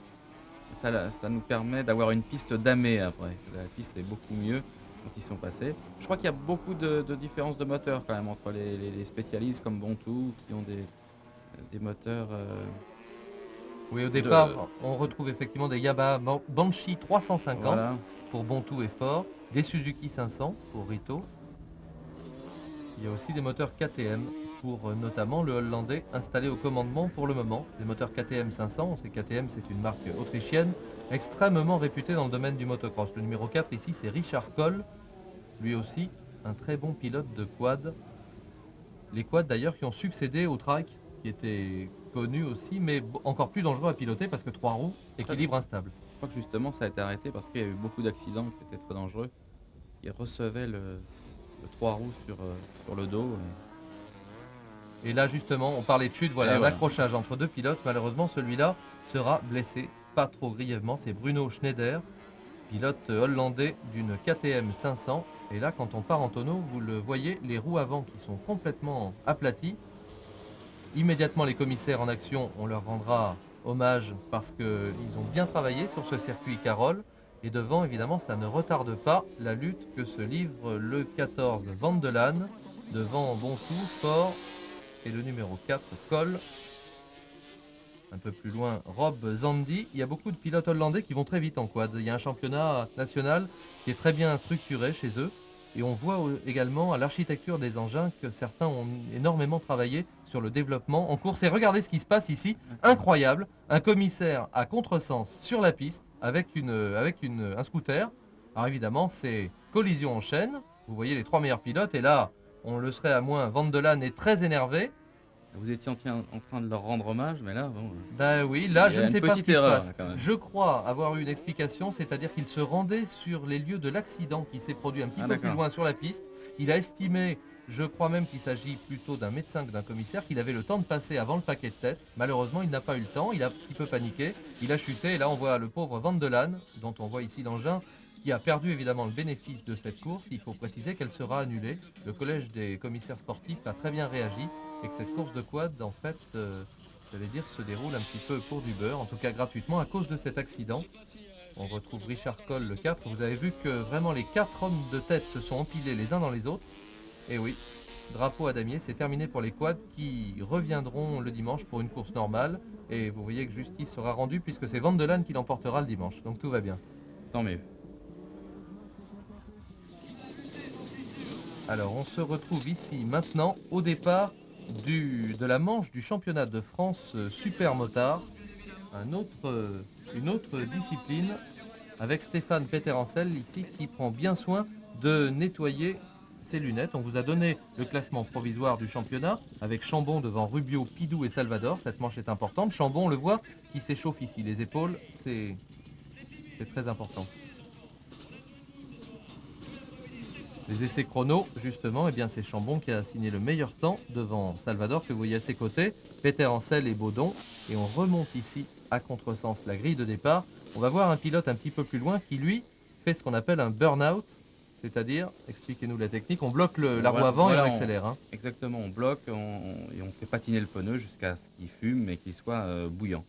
Ça nous permet d'avoir une piste damée après. La piste est beaucoup mieux quand ils sont passés. Je crois qu'il y a beaucoup de différences de moteurs quand même entre les spécialistes comme Bontou qui ont des moteurs... Oui, au départ, on retrouve effectivement des Yamaha Banshee 350 Voilà. pour Bontou et Faure, des Suzuki 500 pour Rito. Il y a aussi des moteurs KTM pour notamment le Hollandais installé au commandement pour le moment. Des moteurs KTM 500, on sait que KTM c'est une marque autrichienne extrêmement réputée dans le domaine du motocross. Le numéro 4 ici c'est Richard Coll, lui aussi un très bon pilote de quad. Les quads d'ailleurs qui ont succédé au trike qui était connu aussi mais encore plus dangereux à piloter parce que 3 roues, équilibre instable. Je crois que justement ça a été arrêté parce qu'il y a eu beaucoup d'accidents, que c'était trop dangereux. Ils recevaient le 3 roues sur le dos. Et là justement, on parlait de chute, voilà, un voilà. accrochage entre deux pilotes. Malheureusement, celui-là sera blessé, pas trop grièvement. C'est Bruno Schneider, pilote hollandais d'une KTM 500. Et là, quand on part en tonneau, vous le voyez, les roues avant qui sont complètement aplaties. Immédiatement, les commissaires en action, on leur rendra hommage parce qu'ils ont bien travaillé sur ce circuit Carole. Et devant, évidemment, ça ne retarde pas la lutte que se livre le 14 Van de Laan, devant Bontou, Faure et le numéro 4, Coll. Un peu plus loin, Rob Zandi. Il y a beaucoup de pilotes hollandais qui vont très vite en quad. Il y a un championnat national qui est très bien structuré chez eux. Et on voit également à l'architecture des engins que certains ont énormément travaillé sur le développement en course. Et regardez ce qui se passe ici, incroyable, un commissaire à contresens sur la piste avec un scooter. Alors évidemment, c'est collision en chaîne. Vous voyez les 3 meilleurs pilotes et là, on le serait à moins. Van de Laan est très énervé. Vous étiez en train de leur rendre hommage, mais là, bon... Ben oui, là, je ne sais pas ce qui se passe. Là, quand même. Je crois avoir eu une explication, c'est-à-dire qu'il se rendait sur les lieux de l'accident qui s'est produit un petit peu plus loin sur la piste. Il a estimé, je crois même qu'il s'agit plutôt d'un médecin que d'un commissaire, qu'il avait le temps de passer avant le paquet de tête. Malheureusement, il n'a pas eu le temps, il a un petit peu paniqué, il a chuté, et là on voit le pauvre Van de Laan, dont on voit ici l'engin, qui a perdu évidemment le bénéfice de cette course. Il faut préciser qu'elle sera annulée. Le collège des commissaires sportifs a très bien réagi et que cette course de quad, en fait, j'allais dire, se déroule un petit peu pour du beurre, en tout cas gratuitement, à cause de cet accident. On retrouve Richard Coll, le 4. Vous avez vu que vraiment les 4 hommes de tête se sont empilés les uns dans les autres. Et oui, drapeau à damier, c'est terminé pour les quads qui reviendront le dimanche pour une course normale. Et vous voyez que justice sera rendue puisque c'est Van de Laan qui l'emportera le dimanche. Donc tout va bien. Tant mieux. Alors on se retrouve ici maintenant au départ de la manche du championnat de France Super Motard, une autre discipline avec Stéphane Peterencel ici qui prend bien soin de nettoyer ses lunettes. On vous a donné le classement provisoire du championnat avec Chambon devant Rubio, Pidou et Salvador. Cette manche est importante. Chambon, on le voit, qui s'échauffe ici les épaules. C'est C'est très important. Les essais chrono, justement, eh bien c'est Chambon qui a signé le meilleur temps devant Salvador que vous voyez à ses côtés, Peter Ancel et Baudon. Et on remonte ici à contresens la grille de départ. On va voir un pilote un petit peu plus loin qui, lui, fait ce qu'on appelle un burn-out. C'est-à-dire, expliquez-nous la technique, on bloque la roue avant et on accélère. Hein. Exactement, on bloque et on fait patiner le pneu jusqu'à ce qu'il fume et qu'il soit bouillant.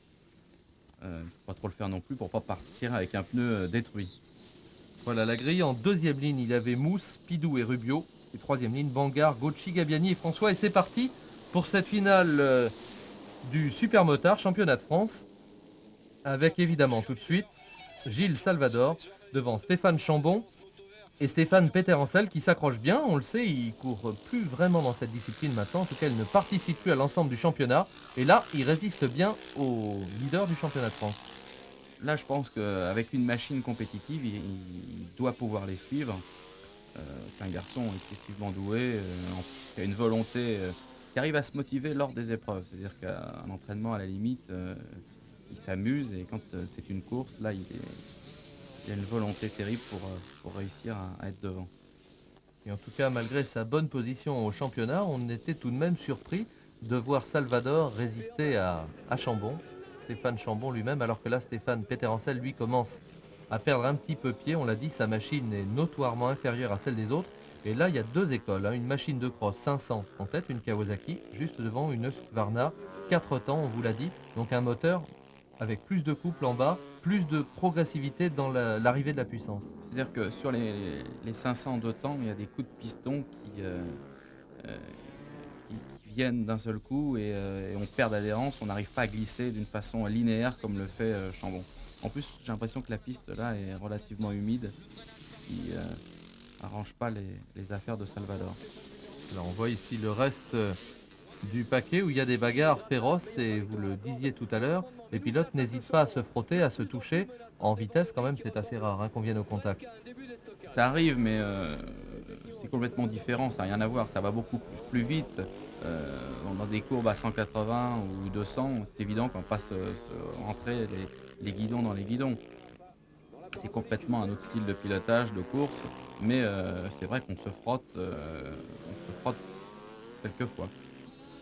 Il ne faut pas trop le faire non plus pour ne pas partir avec un pneu détruit. Voilà la grille. En deuxième ligne, il avait Mousse, Pidou et Rubio. Et troisième ligne, Bangar, Gauchi, Gabiani et François. Et c'est parti pour cette finale du Supermotard, championnat de France. Avec évidemment tout de suite Gilles Salvador devant Stéphane Chambon et Stéphane Peter-Ancel qui s'accroche bien. On le sait, il court plus vraiment dans cette discipline maintenant. En tout cas, il ne participe plus à l'ensemble du championnat. Et là, il résiste bien au leader du championnat de France. Là, je pense qu'avec une machine compétitive, il doit pouvoir les suivre. C'est un garçon excessivement doué, qui a une volonté, qui arrive à se motiver lors des épreuves. C'est-à-dire qu'un entraînement, à la limite, il s'amuse et quand c'est une course, là, il a une volonté terrible pour réussir à être devant. Et en tout cas, malgré sa bonne position au championnat, on était tout de même surpris de voir Salvador résister à Chambon. Stéphane Chambon lui-même, alors que là, Stéphane Peter-Ancel, lui, commence à perdre un petit peu pied. On l'a dit, sa machine est notoirement inférieure à celle des autres. Et là, il y a deux écoles. Hein. Une machine de cross 500 en tête, une Kawasaki, juste devant une Husqvarna. 4 temps, on vous l'a dit. Donc un moteur avec plus de couple en bas, plus de progressivité dans l'arrivée de la puissance. C'est-à-dire que sur les 500 de temps, il y a des coups de piston qui viennent d'un seul coup et on perd d'adhérence, on n'arrive pas à glisser d'une façon linéaire comme le fait Chambon. En plus, j'ai l'impression que la piste là est relativement humide, ce qui n'arrange pas les affaires de Salvador. Alors on voit ici le reste du paquet où il y a des bagarres féroces et vous le disiez tout à l'heure, les pilotes n'hésitent pas à se frotter, à se toucher. En vitesse quand même c'est assez rare hein, qu'on vienne au contact. Ça arrive mais c'est complètement différent, ça n'a rien à voir, ça va beaucoup plus vite. Dans des courbes à 180 ou 200, c'est évident qu'on passe rentrer les guidons dans les guidons. C'est complètement un autre style de pilotage, de course, mais c'est vrai qu'on se frotte quelquefois.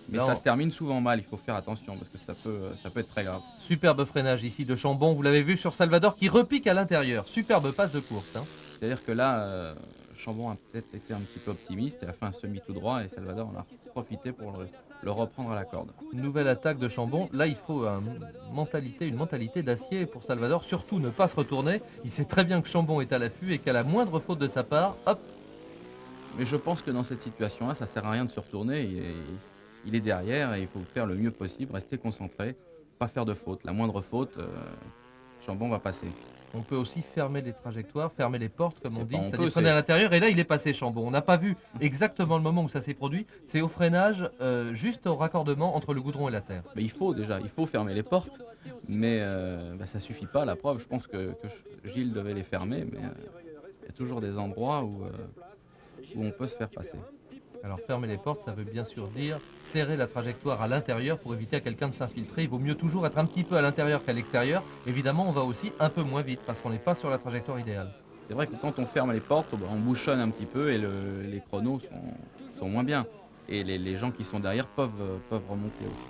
Mais ça se termine souvent mal, il faut faire attention parce que ça peut être très grave. Superbe freinage ici de Chambon, vous l'avez vu sur Salvador qui repique à l'intérieur. Superbe passe de course. Hein. C'est-à-dire que là, Chambon a peut-être été un petit peu optimiste et a fait un semi tout droit et Salvador en a profité pour le reprendre à la corde. Nouvelle attaque de Chambon, là il faut une mentalité d'acier pour Salvador, surtout ne pas se retourner. Il sait très bien que Chambon est à l'affût et qu'à la moindre faute de sa part, hop. Mais je pense que dans cette situation-là, ça sert à rien de se retourner. Il est derrière et il faut faire le mieux possible, rester concentré, pas faire de faute. La moindre faute, Chambon va passer. On peut aussi fermer les trajectoires, fermer les portes comme on dit, c'est-à-dire freiner à l'intérieur et là il est passé Chambon. On n'a pas vu exactement le moment où ça s'est produit, c'est au freinage, juste au raccordement entre le goudron et la terre. Mais il faut fermer les portes, mais ça suffit pas, la preuve, je pense que Gilles devait les fermer, mais il y a toujours des endroits où on peut se faire passer. Alors fermer les portes, ça veut bien sûr dire serrer la trajectoire à l'intérieur pour éviter à quelqu'un de s'infiltrer. Il vaut mieux toujours être un petit peu à l'intérieur qu'à l'extérieur. Évidemment, on va aussi un peu moins vite parce qu'on n'est pas sur la trajectoire idéale. C'est vrai que quand on ferme les portes, on bouchonne un petit peu et les chronos sont moins bien. Et les gens qui sont derrière peuvent remonter aussi.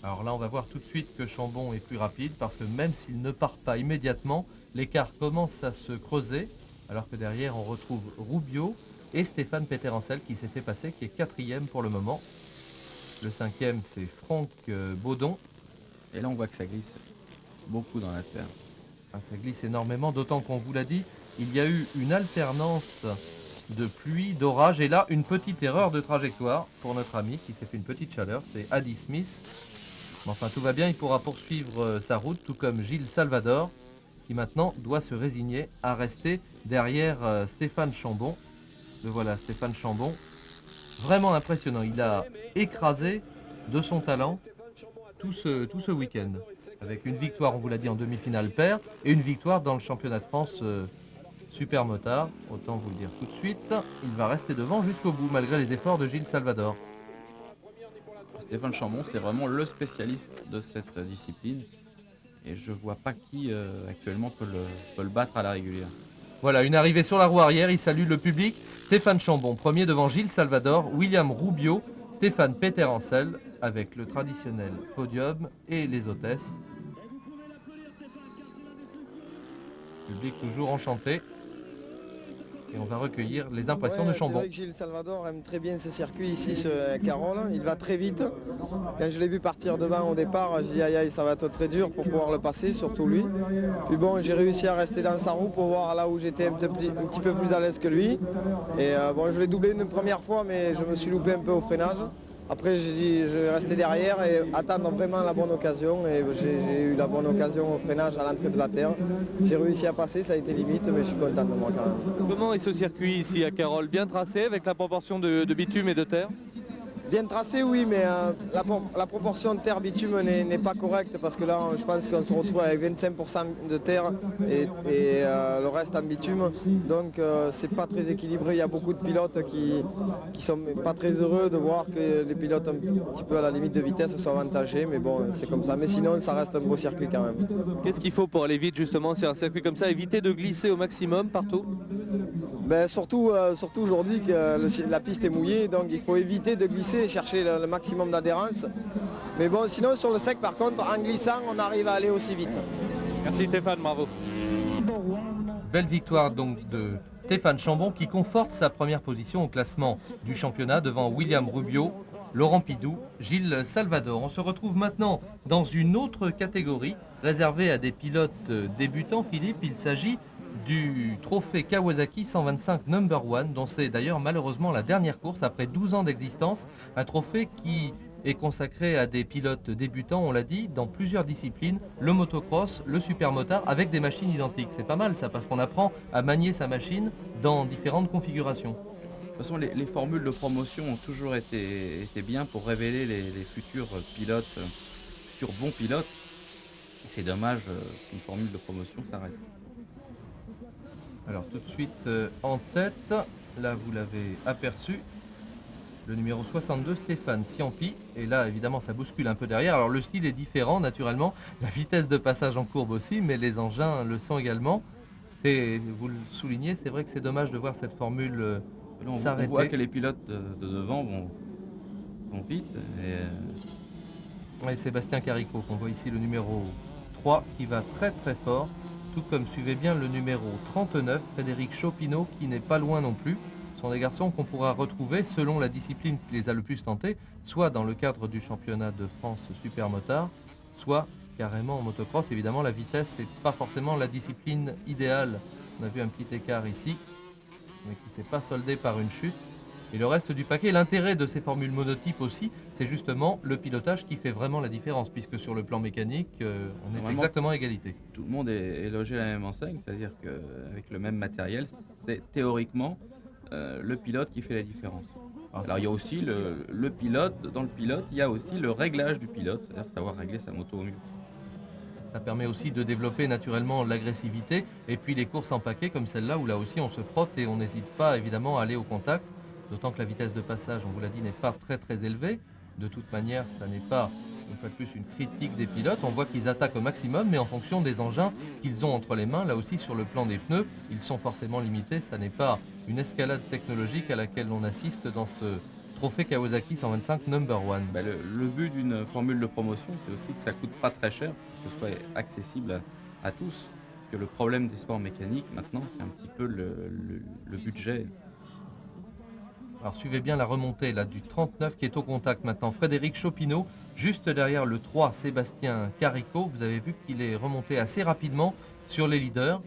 Alors là, on va voir tout de suite que Chambon est plus rapide parce que même s'il ne part pas immédiatement, l'écart commence à se creuser. Alors que derrière, on retrouve Rubio et Stéphane Peter-Ancel qui s'est fait passer, qui est 4e pour le moment. Le 5e, c'est Franck Baudon. Et là, on voit que ça glisse beaucoup dans la terre. Ah, ça glisse énormément, d'autant qu'on vous l'a dit, il y a eu une alternance de pluie, d'orage, et là, une petite erreur de trajectoire pour notre ami qui s'est fait une petite chaleur, c'est Adi Smith. Mais enfin, tout va bien, il pourra poursuivre sa route, tout comme Gilles Salvador, qui maintenant doit se résigner à rester derrière Stéphane Chambon. Le voilà, Stéphane Chambon, vraiment impressionnant. Il a écrasé de son talent tout ce week-end. Avec une victoire, on vous l'a dit, en demi-finale paire, et une victoire dans le championnat de France Supermotard. Autant vous le dire tout de suite, il va rester devant jusqu'au bout, malgré les efforts de Gilles Salvador. Stéphane Chambon, c'est vraiment le spécialiste de cette discipline. et je vois pas qui actuellement peut le battre à la régulière. Voilà, une arrivée sur la roue arrière, il salue le public. Stéphane Chambon, premier devant Gilles Salvador, William Rubio, Stéphane Peter-Ancel, avec le traditionnel podium et les hôtesses. Public toujours enchanté. Et on va recueillir les impressions de Chambon. C'est vrai que Gilles Salvador aime très bien ce circuit ici, ce Carole. Il va très vite. Quand je l'ai vu partir devant au départ, j'ai dit aïe aïe, ça va être très dur pour pouvoir le passer, surtout lui. Puis bon, j'ai réussi à rester dans sa roue pour voir là où j'étais un petit peu plus à l'aise que lui. Et bon, je l'ai doublé une première fois, mais je me suis loupé un peu au freinage. Après, j'ai dit, je vais rester derrière et attendre vraiment la bonne occasion. Et j'ai eu la bonne occasion au freinage à l'entrée de la terre. J'ai réussi à passer, ça a été limite, mais je suis content de moi quand même. Comment est ce circuit ici à Carole? Bien tracé avec la proportion de bitume et de terre? Bien tracé, oui, mais la proportion de terre-bitume n'est pas correcte parce que là, je pense qu'on se retrouve avec 25% de terre et le reste en bitume. Donc, c'est pas très équilibré. Il y a beaucoup de pilotes qui sont pas très heureux de voir que les pilotes un petit peu à la limite de vitesse sont avantagés. Mais bon, c'est comme ça. Mais sinon, ça reste un beau circuit quand même. Qu'est-ce qu'il faut pour aller vite justement sur un circuit comme ça? Éviter de glisser au maximum partout? Ben, surtout aujourd'hui que la piste est mouillée, donc il faut éviter de glisser et chercher le maximum d'adhérence. Mais bon, sinon sur le sec par contre, en glissant, on arrive à aller aussi vite. Merci Stéphane, bravo. Belle victoire donc de Stéphane Chambon qui conforte sa première position au classement du championnat devant William Rubio, Laurent Pidou, Gilles Salvador. On se retrouve maintenant dans une autre catégorie réservée à des pilotes débutants. Philippe, il s'agit du trophée Kawasaki 125 No.1, dont c'est d'ailleurs malheureusement la dernière course après 12 ans d'existence. Un trophée qui est consacré à des pilotes débutants, on l'a dit, dans plusieurs disciplines, le motocross, le supermotard, avec des machines identiques. C'est pas mal ça, parce qu'on apprend à manier sa machine dans différentes configurations. De toute façon, les formules de promotion ont toujours été bien pour révéler les futurs pilotes, futurs bons pilotes. C'est dommage qu'une formule de promotion s'arrête. Alors tout de suite en tête, là vous l'avez aperçu, le numéro 62 Stéphane Ciampi, et là évidemment ça bouscule un peu derrière. Alors le style est différent naturellement, la vitesse de passage en courbe aussi, mais les engins le sont également. Vous le soulignez, c'est vrai que c'est dommage de voir cette formule s'arrêter. On voit que les pilotes de devant vont vite. Et Sébastien Carico qu'on voit ici, le numéro 3 qui va très très fort. Tout comme suivait bien le numéro 39, Frédéric Chopineau, qui n'est pas loin non plus. Ce sont des garçons qu'on pourra retrouver selon la discipline qui les a le plus tentés, soit dans le cadre du championnat de France supermotard, soit carrément en motocross. Évidemment, la vitesse, c'est pas forcément la discipline idéale. On a vu un petit écart ici, mais qui ne s'est pas soldé par une chute. Et le reste du paquet, l'intérêt de ces formules monotypes aussi, c'est justement le pilotage qui fait vraiment la différence, puisque sur le plan mécanique, on est exactement à égalité. Tout le monde est logé à la même enseigne, c'est-à-dire qu'avec le même matériel, c'est théoriquement le pilote qui fait la différence. Alors il y a aussi le pilote, dans le pilote, il y a aussi le réglage du pilote, c'est-à-dire savoir régler sa moto au mieux. Ça permet aussi de développer naturellement l'agressivité, et puis les courses en paquet comme celle-là, où là aussi on se frotte et on n'hésite pas évidemment à aller au contact. D'autant que la vitesse de passage, on vous l'a dit, n'est pas très très élevée. De toute manière, ça n'est pas, une fois de plus, une critique des pilotes. On voit qu'ils attaquent au maximum, mais en fonction des engins qu'ils ont entre les mains, là aussi sur le plan des pneus, ils sont forcément limités. Ça n'est pas une escalade technologique à laquelle on assiste dans ce trophée Kawasaki 125 No.1. Le but d'une formule de promotion, c'est aussi que ça coûte pas très cher, que ce soit accessible à tous. Parce que le problème des sports mécaniques, maintenant, c'est un petit peu le budget. Alors suivez bien la remontée là du 39 qui est au contact maintenant. Frédéric Chopineau, juste derrière le 3 Sébastien Carico. Vous avez vu qu'il est remonté assez rapidement sur les leaders.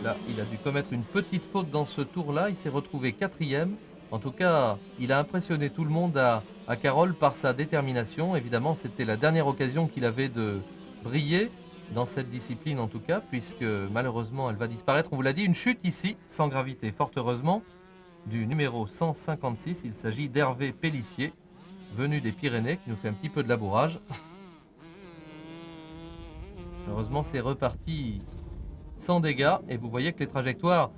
Là, il a dû commettre une petite faute dans ce tour-là. Il s'est retrouvé 4e. En tout cas, il a impressionné tout le monde à Carole par sa détermination. Évidemment, c'était la dernière occasion qu'il avait de briller. Dans cette discipline en tout cas, puisque malheureusement elle va disparaître. On vous l'a dit, une chute ici, sans gravité, fort heureusement, du numéro 156. Il s'agit d'Hervé Pellissier, venu des Pyrénées, qui nous fait un petit peu de labourage. Heureusement, c'est reparti sans dégâts, et vous voyez que les trajectoires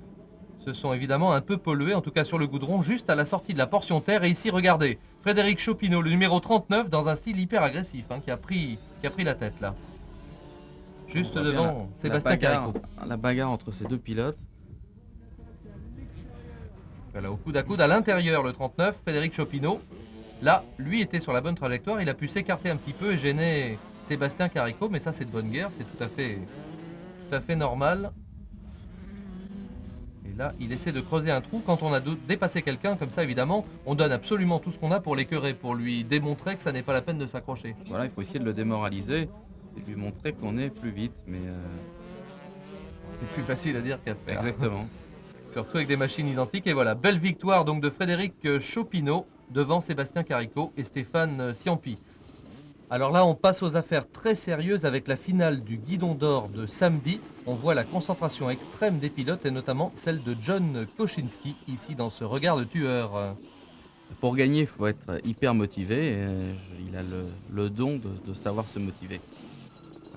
se sont évidemment un peu polluées, en tout cas sur le goudron, juste à la sortie de la portion terre. Et ici, regardez, Frédéric Chopinot, le numéro 39, dans un style hyper agressif, hein, qui a pris la tête là. Juste On voit bien devant Sébastien Carrico. La bagarre entre ces deux pilotes. Voilà, au coude à coude, à l'intérieur, le 39, Frédéric Chopinot. Là, lui était sur la bonne trajectoire, il a pu s'écarter un petit peu et gêner Sébastien Carrico, mais ça c'est de bonne guerre, c'est tout à fait normal. Et là, il essaie de creuser un trou. Quand on a dépassé quelqu'un comme ça, évidemment, on donne absolument tout ce qu'on a pour l'écœurer, pour lui démontrer que ça n'est pas la peine de s'accrocher. Voilà, il faut essayer de le démoraliser et lui montrer qu'on est plus vite, mais c'est plus facile à dire qu'à faire. exactement. Surtout avec des machines identiques. Et voilà, belle victoire donc de Frédéric Chopinot devant Sébastien Carrico et Stéphane Ciampi. Alors là, on passe aux affaires très sérieuses avec la finale du Guidon d'Or de samedi. On voit la concentration extrême des pilotes et notamment celle de John Kosinski, ici dans ce regard de tueur. Pour gagner, il faut être hyper motivé. Et il a le don de savoir se motiver.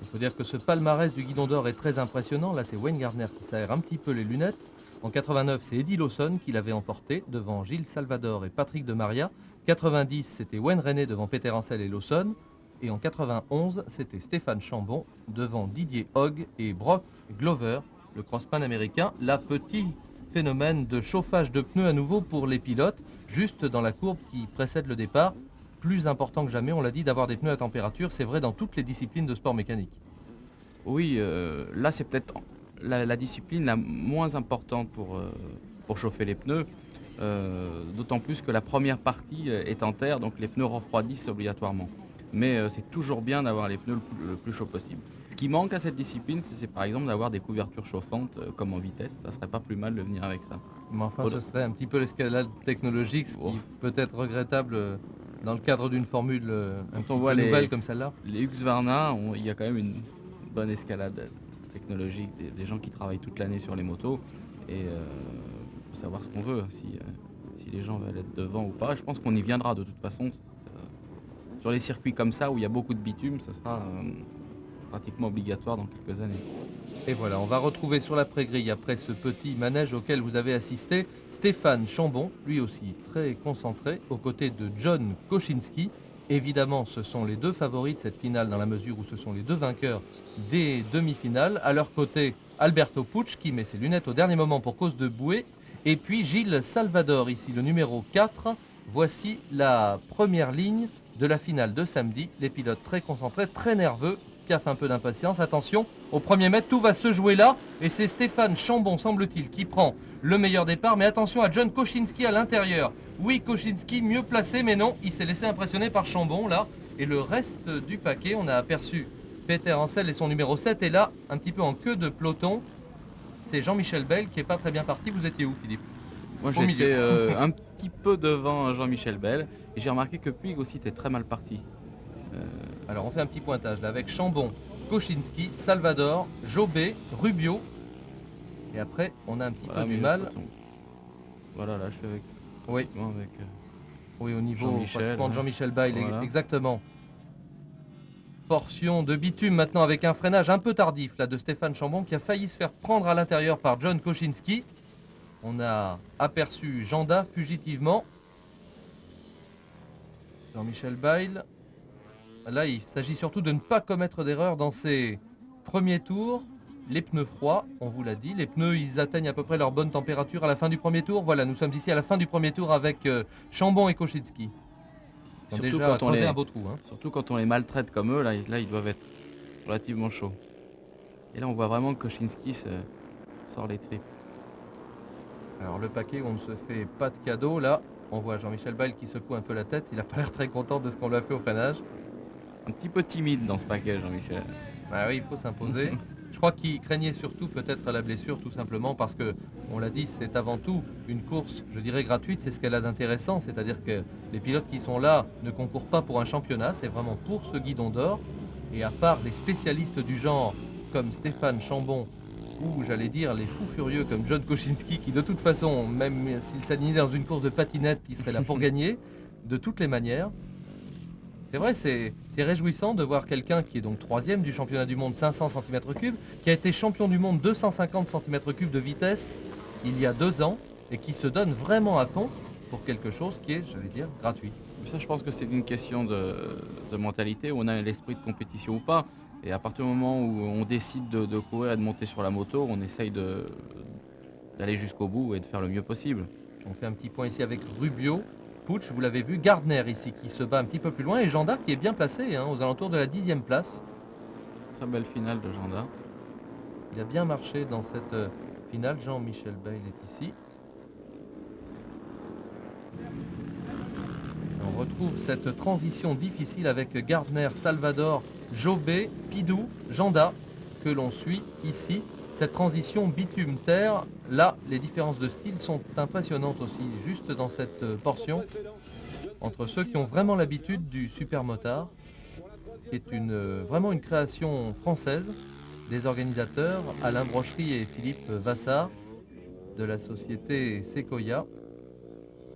Il faut dire que ce palmarès du Guidon d'Or est très impressionnant. Là, c'est Wayne Gardner qui s'aère un petit peu les lunettes. En 89, c'est Eddie Lawson qui l'avait emporté devant Gilles Salvador et Patrick de Maria. 90, c'était Wayne René devant Peter Hansel et Lawson. Et en 91, c'était Stéphane Chambon devant Didier Hogg et Brock Glover, le crossman américain. Là, petit phénomène de chauffage de pneus à nouveau pour les pilotes, juste dans la courbe qui précède le départ. Plus important que jamais, on l'a dit, d'avoir des pneus à température. C'est vrai dans toutes les disciplines de sport mécanique. Oui, là c'est peut-être la discipline la moins importante pour chauffer les pneus. D'autant plus que la première partie est en terre, donc les pneus refroidissent obligatoirement. Mais c'est toujours bien d'avoir les pneus le plus chaud possible. Ce qui manque à cette discipline, c'est par exemple d'avoir des couvertures chauffantes comme en vitesse. Ça serait pas plus mal de venir avec ça. Mais enfin, ce serait un petit peu l'escalade technologique, ce qui peut être regrettable dans le cadre d'une formule un petit peu nouvelle comme celle-là. Les Husqvarna, il y a quand même une bonne escalade technologique, des gens qui travaillent toute l'année sur les motos. Et il faut savoir ce qu'on veut, si les gens veulent être devant ou pas. Je pense qu'on y viendra de toute façon. Sur les circuits comme ça, où il y a beaucoup de bitume, ça sera pratiquement obligatoire dans quelques années. Et voilà, on va retrouver sur l'après-grille, après ce petit manège auquel vous avez assisté, Stéphane Chambon, lui aussi très concentré, aux côtés de John Kosinski. Évidemment, ce sont les deux favoris de cette finale, dans la mesure où ce sont les deux vainqueurs des demi-finales. À leur côté, Alberto Pucci, qui met ses lunettes au dernier moment pour cause de bouée. Et puis Gilles Salvador, ici le numéro 4. Voici la première ligne de la finale de samedi. Les pilotes très concentrés, très nerveux, piaffent un peu d'impatience. Attention, au premier mètre, tout va se jouer là. Et c'est Stéphane Chambon, semble-t-il, qui prend le meilleur départ. Mais attention à John Kosinski à l'intérieur. Oui, Kosinski mieux placé, mais non, il s'est laissé impressionner par Chambon là. Et le reste du paquet, on a aperçu Peter Hansel et son numéro 7. Et là, un petit peu en queue de peloton, c'est Jean-Michel Bayle qui est pas très bien parti. Vous étiez où, Philippe? Moi j'étais un petit peu devant Jean-Michel Bayle et j'ai remarqué que Puig aussi était très mal parti. Alors on fait un petit pointage là avec Chambon, Kosinski, Salvador, Jobé, Rubio. Et après on a un petit peu du mal. Voilà, là je fais avec. Oui, oui, au niveau Jean-Michel, de Jean-Michel Bayle, voilà. Exactement. Portion de bitume maintenant avec un freinage un peu tardif là de Stéphane Chambon qui a failli se faire prendre à l'intérieur par John Kosinski. On a aperçu Janda fugitivement. Jean-Michel Bayle. Là, il s'agit surtout de ne pas commettre d'erreur dans ces premiers tours. Les pneus froids, on vous l'a dit. Les pneus, ils atteignent à peu près leur bonne température à la fin du premier tour. Voilà, nous sommes ici à la fin du premier tour avec Chambon et Kosinski. Ils ont déjà creusé un beau trou. Hein. Surtout quand on les maltraite comme eux, là ils doivent être relativement chauds. Et là on voit vraiment que Kosinski sort les tripes. Alors le paquet, on ne se fait pas de cadeau. Là, on voit Jean-Michel Bayle qui secoue un peu la tête. Il n'a pas l'air très content de ce qu'on lui a fait au freinage. Un petit peu timide dans ce paquet, Jean-Michel. Bah oui, il faut s'imposer. Je crois qu'il craignait surtout peut-être la blessure, tout simplement parce que, on l'a dit, c'est avant tout une course, je dirais gratuite. C'est ce qu'elle a d'intéressant, c'est-à-dire que les pilotes qui sont là ne concourent pas pour un championnat, c'est vraiment pour ce Guidon d'Or. Et à part les spécialistes du genre comme Stéphane Chambon, ou j'allais dire les fous furieux comme John Kosinski, qui de toute façon, même s'il s'alignait dans une course de patinette, il serait là pour gagner, de toutes les manières. C'est vrai, c'est réjouissant de voir quelqu'un qui est donc 3e du championnat du monde 500 cm3, qui a été champion du monde 250 cm3 de vitesse il y a 2 ans, et qui se donne vraiment à fond. pour quelque chose qui est, j'allais dire, gratuit. Ça, je pense que c'est une question de mentalité, où on a l'esprit de compétition ou pas. Et à partir du moment où on décide de courir et de monter sur la moto, on essaye d'aller jusqu'au bout et de faire le mieux possible. On fait un petit point ici avec Rubio, Puig, vous l'avez vu, Gardner ici qui se bat un petit peu plus loin et Janda qui est bien placé, aux alentours de la 10e place. Très belle finale de Janda. Il a bien marché dans cette finale. Jean-Michel Bayle est ici. On retrouve cette transition difficile avec Gardner, Salvador, Jobé, Pidou, Janda que l'on suit ici. Cette transition bitume-terre, là, les différences de style sont impressionnantes aussi, juste dans cette portion, entre ceux qui ont vraiment l'habitude du supermotard, qui est vraiment une création française des organisateurs, Alain Brochery et Philippe Vassard, de la société Sequoia,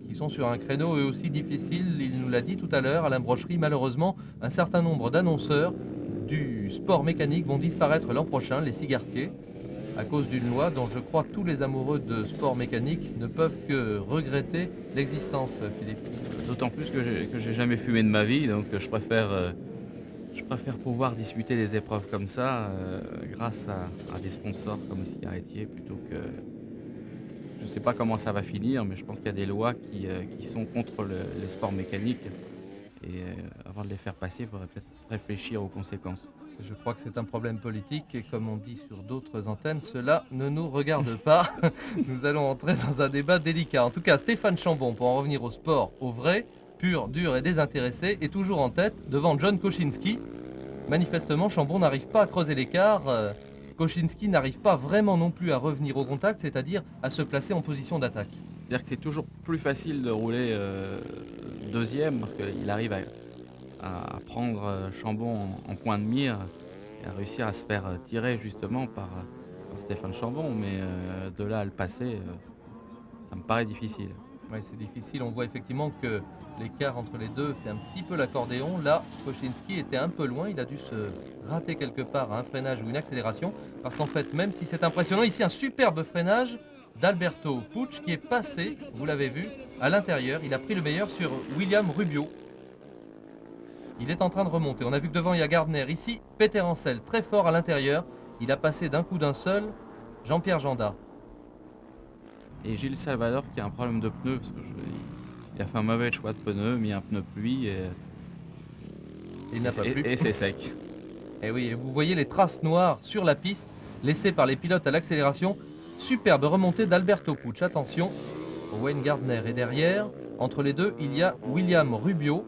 qui sont sur un créneau eux aussi difficile. Il nous l'a dit tout à l'heure, Alain Brochery, malheureusement, un certain nombre d'annonceurs du sport mécanique vont disparaître l'an prochain, les cigaretiers, à cause d'une loi dont je crois tous les amoureux de sport mécanique ne peuvent que regretter l'existence, Philippe. D'autant plus que j'ai jamais fumé de ma vie, donc je préfère pouvoir disputer des épreuves comme ça grâce à des sponsors comme les cigarettiers plutôt que... Je ne sais pas comment ça va finir, mais je pense qu'il y a des lois qui sont contre les sports mécaniques. Et avant de les faire passer, il faudrait peut-être réfléchir aux conséquences. Je crois que c'est un problème politique et comme on dit sur d'autres antennes, cela ne nous regarde pas. Nous allons entrer dans un débat délicat. En tout cas, Stéphane Chambon, pour en revenir au sport, au vrai, pur, dur et désintéressé, est toujours en tête devant John Kosinski. Manifestement, Chambon n'arrive pas à creuser l'écart. Kosinski n'arrive pas vraiment non plus à revenir au contact, c'est-à-dire à se placer en position d'attaque. C'est-à-dire que c'est toujours plus facile de rouler deuxième parce qu'il arrive à prendre Chambon en point de mire et à réussir à se faire tirer justement par Stéphane Chambon, mais de là à le passer, ça me paraît difficile. Oui, c'est difficile, on voit effectivement que l'écart entre les deux fait un petit peu l'accordéon. Là, Kosinski était un peu loin, il a dû se rater quelque part à un freinage ou une accélération, parce qu'en fait, même si c'est impressionnant, ici un superbe freinage d'Alberto Puig qui est passé, vous l'avez vu, à l'intérieur. Il a pris le meilleur sur William Rubio. Il est en train de remonter. On a vu que devant il y a Gardner. Ici, Peter Ancel, très fort à l'intérieur. Il a passé d'un coup d'un seul Jean-Pierre Janda. Et Gilles Salvador qui a un problème de pneus, parce qu'il a fait un mauvais choix de pneus, mis un pneu pluie et c'est sec. Et oui, et vous voyez les traces noires sur la piste, laissées par les pilotes à l'accélération. Superbe remontée d'Alberto Puig. Attention, Wayne Gardner est derrière. Entre les deux, il y a William Rubio.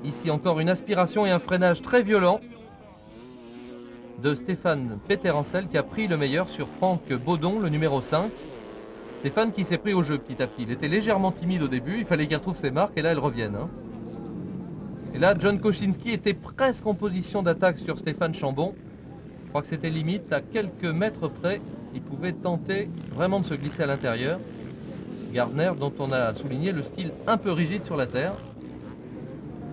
Ici encore une aspiration et un freinage très violent de Stéphane Peter Ancel qui a pris le meilleur sur Franck Baudon, le numéro 5. Stéphane qui s'est pris au jeu petit à petit. Il était légèrement timide au début, il fallait qu'il retrouve ses marques et là elles reviennent. Et là, John Kosinski était presque en position d'attaque sur Stéphane Chambon. Je crois que c'était limite, à quelques mètres près, il pouvait tenter vraiment de se glisser à l'intérieur. Gardner, dont on a souligné le style un peu rigide sur la terre.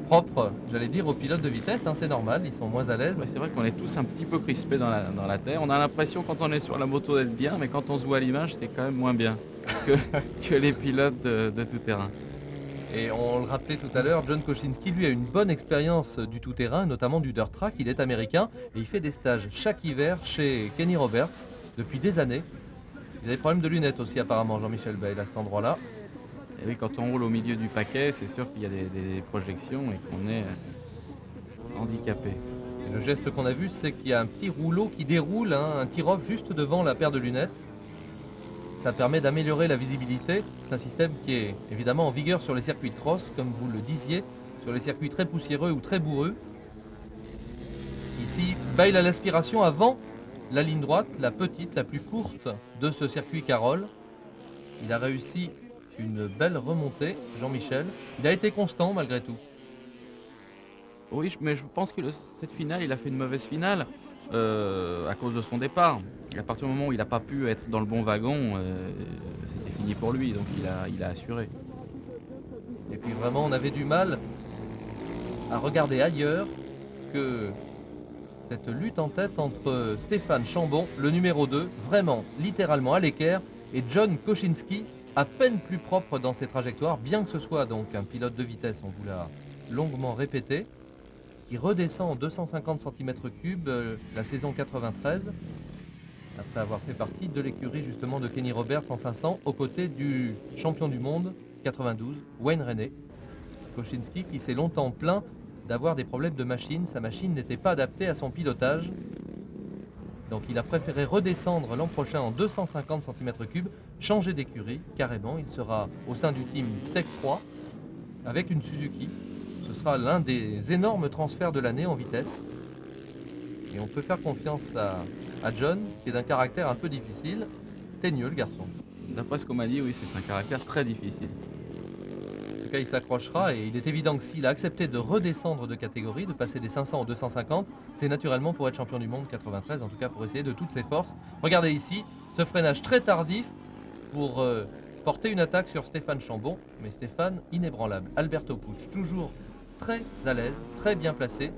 Propre, j'allais dire, aux pilotes de vitesse, c'est normal, ils sont moins à l'aise. Ouais, c'est vrai qu'on est tous un petit peu crispés dans la terre. On a l'impression quand on est sur la moto d'être bien, mais quand on se voit à l'image, c'est quand même moins bien que les pilotes de tout terrain. Et on le rappelait tout à l'heure, John Kosinski, lui, a une bonne expérience du tout-terrain, notamment du dirt track. Il est américain et il fait des stages chaque hiver chez Kenny Roberts depuis des années. Il a des problèmes de lunettes aussi apparemment, Jean-Michel Bayle, à cet endroit-là. Et oui, quand on roule au milieu du paquet, c'est sûr qu'il y a des projections et qu'on est handicapé. Et le geste qu'on a vu, c'est qu'il y a un petit rouleau qui déroule, un tir-off juste devant la paire de lunettes. Ça permet d'améliorer la visibilité. C'est un système qui est évidemment en vigueur sur les circuits de cross, comme vous le disiez, sur les circuits très poussiéreux ou très bourreux. Ici, Bayle à l'aspiration avant la ligne droite, la petite, la plus courte de ce circuit Carole. Il a réussi une belle remontée, Jean-Michel. Il a été constant malgré tout. Oui, mais je pense que cette finale, il a fait une mauvaise finale à cause de son départ. Et à partir du moment où il n'a pas pu être dans le bon wagon, c'était fini pour lui, donc il a assuré. Et puis vraiment, on avait du mal à regarder ailleurs que cette lutte en tête entre Stéphane Chambon, le numéro 2, vraiment, littéralement à l'équerre, et John Kosinski, à peine plus propre dans ses trajectoires, bien que ce soit donc un pilote de vitesse, on vous l'a longuement répété, qui redescend en 250 cm3 la saison 93, après avoir fait partie de l'écurie justement de Kenny Roberts en 500, aux côtés du champion du monde 92, Wayne Rainey. Koschinsky qui s'est longtemps plaint d'avoir des problèmes de machine, sa machine n'était pas adaptée à son pilotage. Donc il a préféré redescendre l'an prochain en 250 cm3, changer d'écurie carrément. Il sera au sein du team Tech 3 avec une Suzuki. Ce sera l'un des énormes transferts de l'année en vitesse. Et on peut faire confiance à John, qui est d'un caractère un peu difficile. Teigneux le garçon. D'après ce qu'on m'a dit, oui, c'est un caractère très difficile. En tout cas, il s'accrochera et il est évident que s'il a accepté de redescendre de catégorie, de passer des 500 aux 250, c'est naturellement pour être champion du monde 93, en tout cas pour essayer de toutes ses forces. Regardez ici, ce freinage très tardif pour porter une attaque sur Stéphane Chambon, mais Stéphane inébranlable. Alberto Puig, toujours très à l'aise, très bien placé.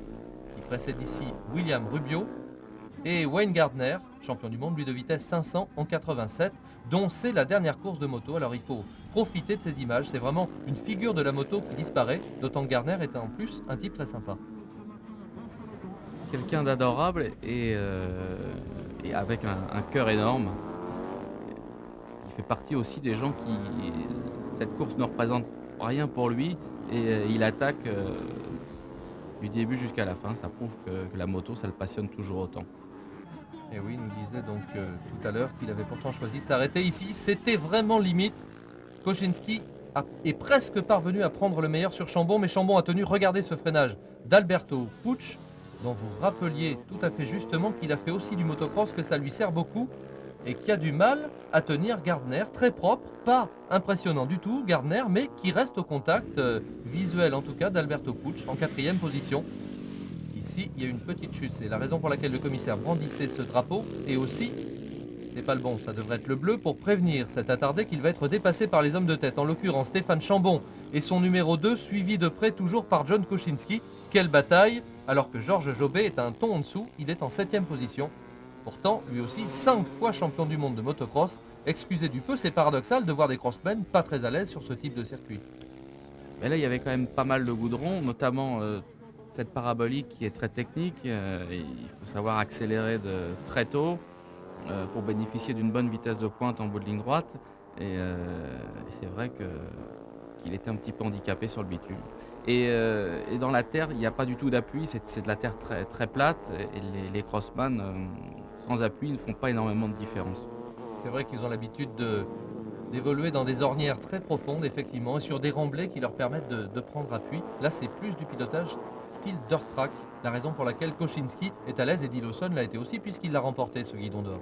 Il précède ici William Rubio et Wayne Gardner, champion du monde, lui de vitesse 500 en 87, dont c'est la dernière course de moto. Alors il faut profiter de ces images, c'est vraiment une figure de la moto qui disparaît, d'autant que Gardner est en plus un type très sympa. Quelqu'un d'adorable et avec un cœur énorme. Il fait partie aussi des gens qui... Cette course ne représente rien pour lui et il attaque du début jusqu'à la fin. Ça prouve que la moto, ça le passionne toujours autant. Et oui, il nous disait donc tout à l'heure qu'il avait pourtant choisi de s'arrêter ici. C'était vraiment limite. Koschinsky est presque parvenu à prendre le meilleur sur Chambon, mais Chambon a tenu. Regardez ce freinage d'Alberto Puig, dont vous rappeliez tout à fait justement qu'il a fait aussi du motocross, que ça lui sert beaucoup, et qui a du mal à tenir Gardner, très propre, pas impressionnant du tout Gardner, mais qui reste au contact visuel en tout cas d'Alberto Puig en 4e position. Ici, il y a une petite chute, c'est la raison pour laquelle le commissaire brandissait ce drapeau, et aussi, c'est pas le bon, ça devrait être le bleu, pour prévenir cet attardé qu'il va être dépassé par les hommes de tête, en l'occurrence Stéphane Chambon et son numéro 2, suivi de près toujours par John Koschinsky. Quelle bataille, alors que Georges Jobet est un ton en dessous, il est en 7e position. Pourtant, lui aussi, 5 fois champion du monde de motocross. Excusez du peu, c'est paradoxal de voir des crossmen pas très à l'aise sur ce type de circuit. Mais là, il y avait quand même pas mal de goudron, notamment cette parabolique qui est très technique. Il faut savoir accélérer très tôt pour bénéficier d'une bonne vitesse de pointe en bout de ligne droite. Et c'est vrai qu'il était un petit peu handicapé sur le bitume. Et dans la terre, il n'y a pas du tout d'appui, c'est de la terre très, très plate. Et les crossman, sans appui, ne font pas énormément de différence. C'est vrai qu'ils ont l'habitude d'évoluer dans des ornières très profondes, effectivement, et sur des remblais qui leur permettent de prendre appui. Là, c'est plus du pilotage style dirt track, la raison pour laquelle Koschinsky est à l'aise, et Eddie Lawson l'a été aussi, puisqu'il l'a remporté, ce guidon d'or.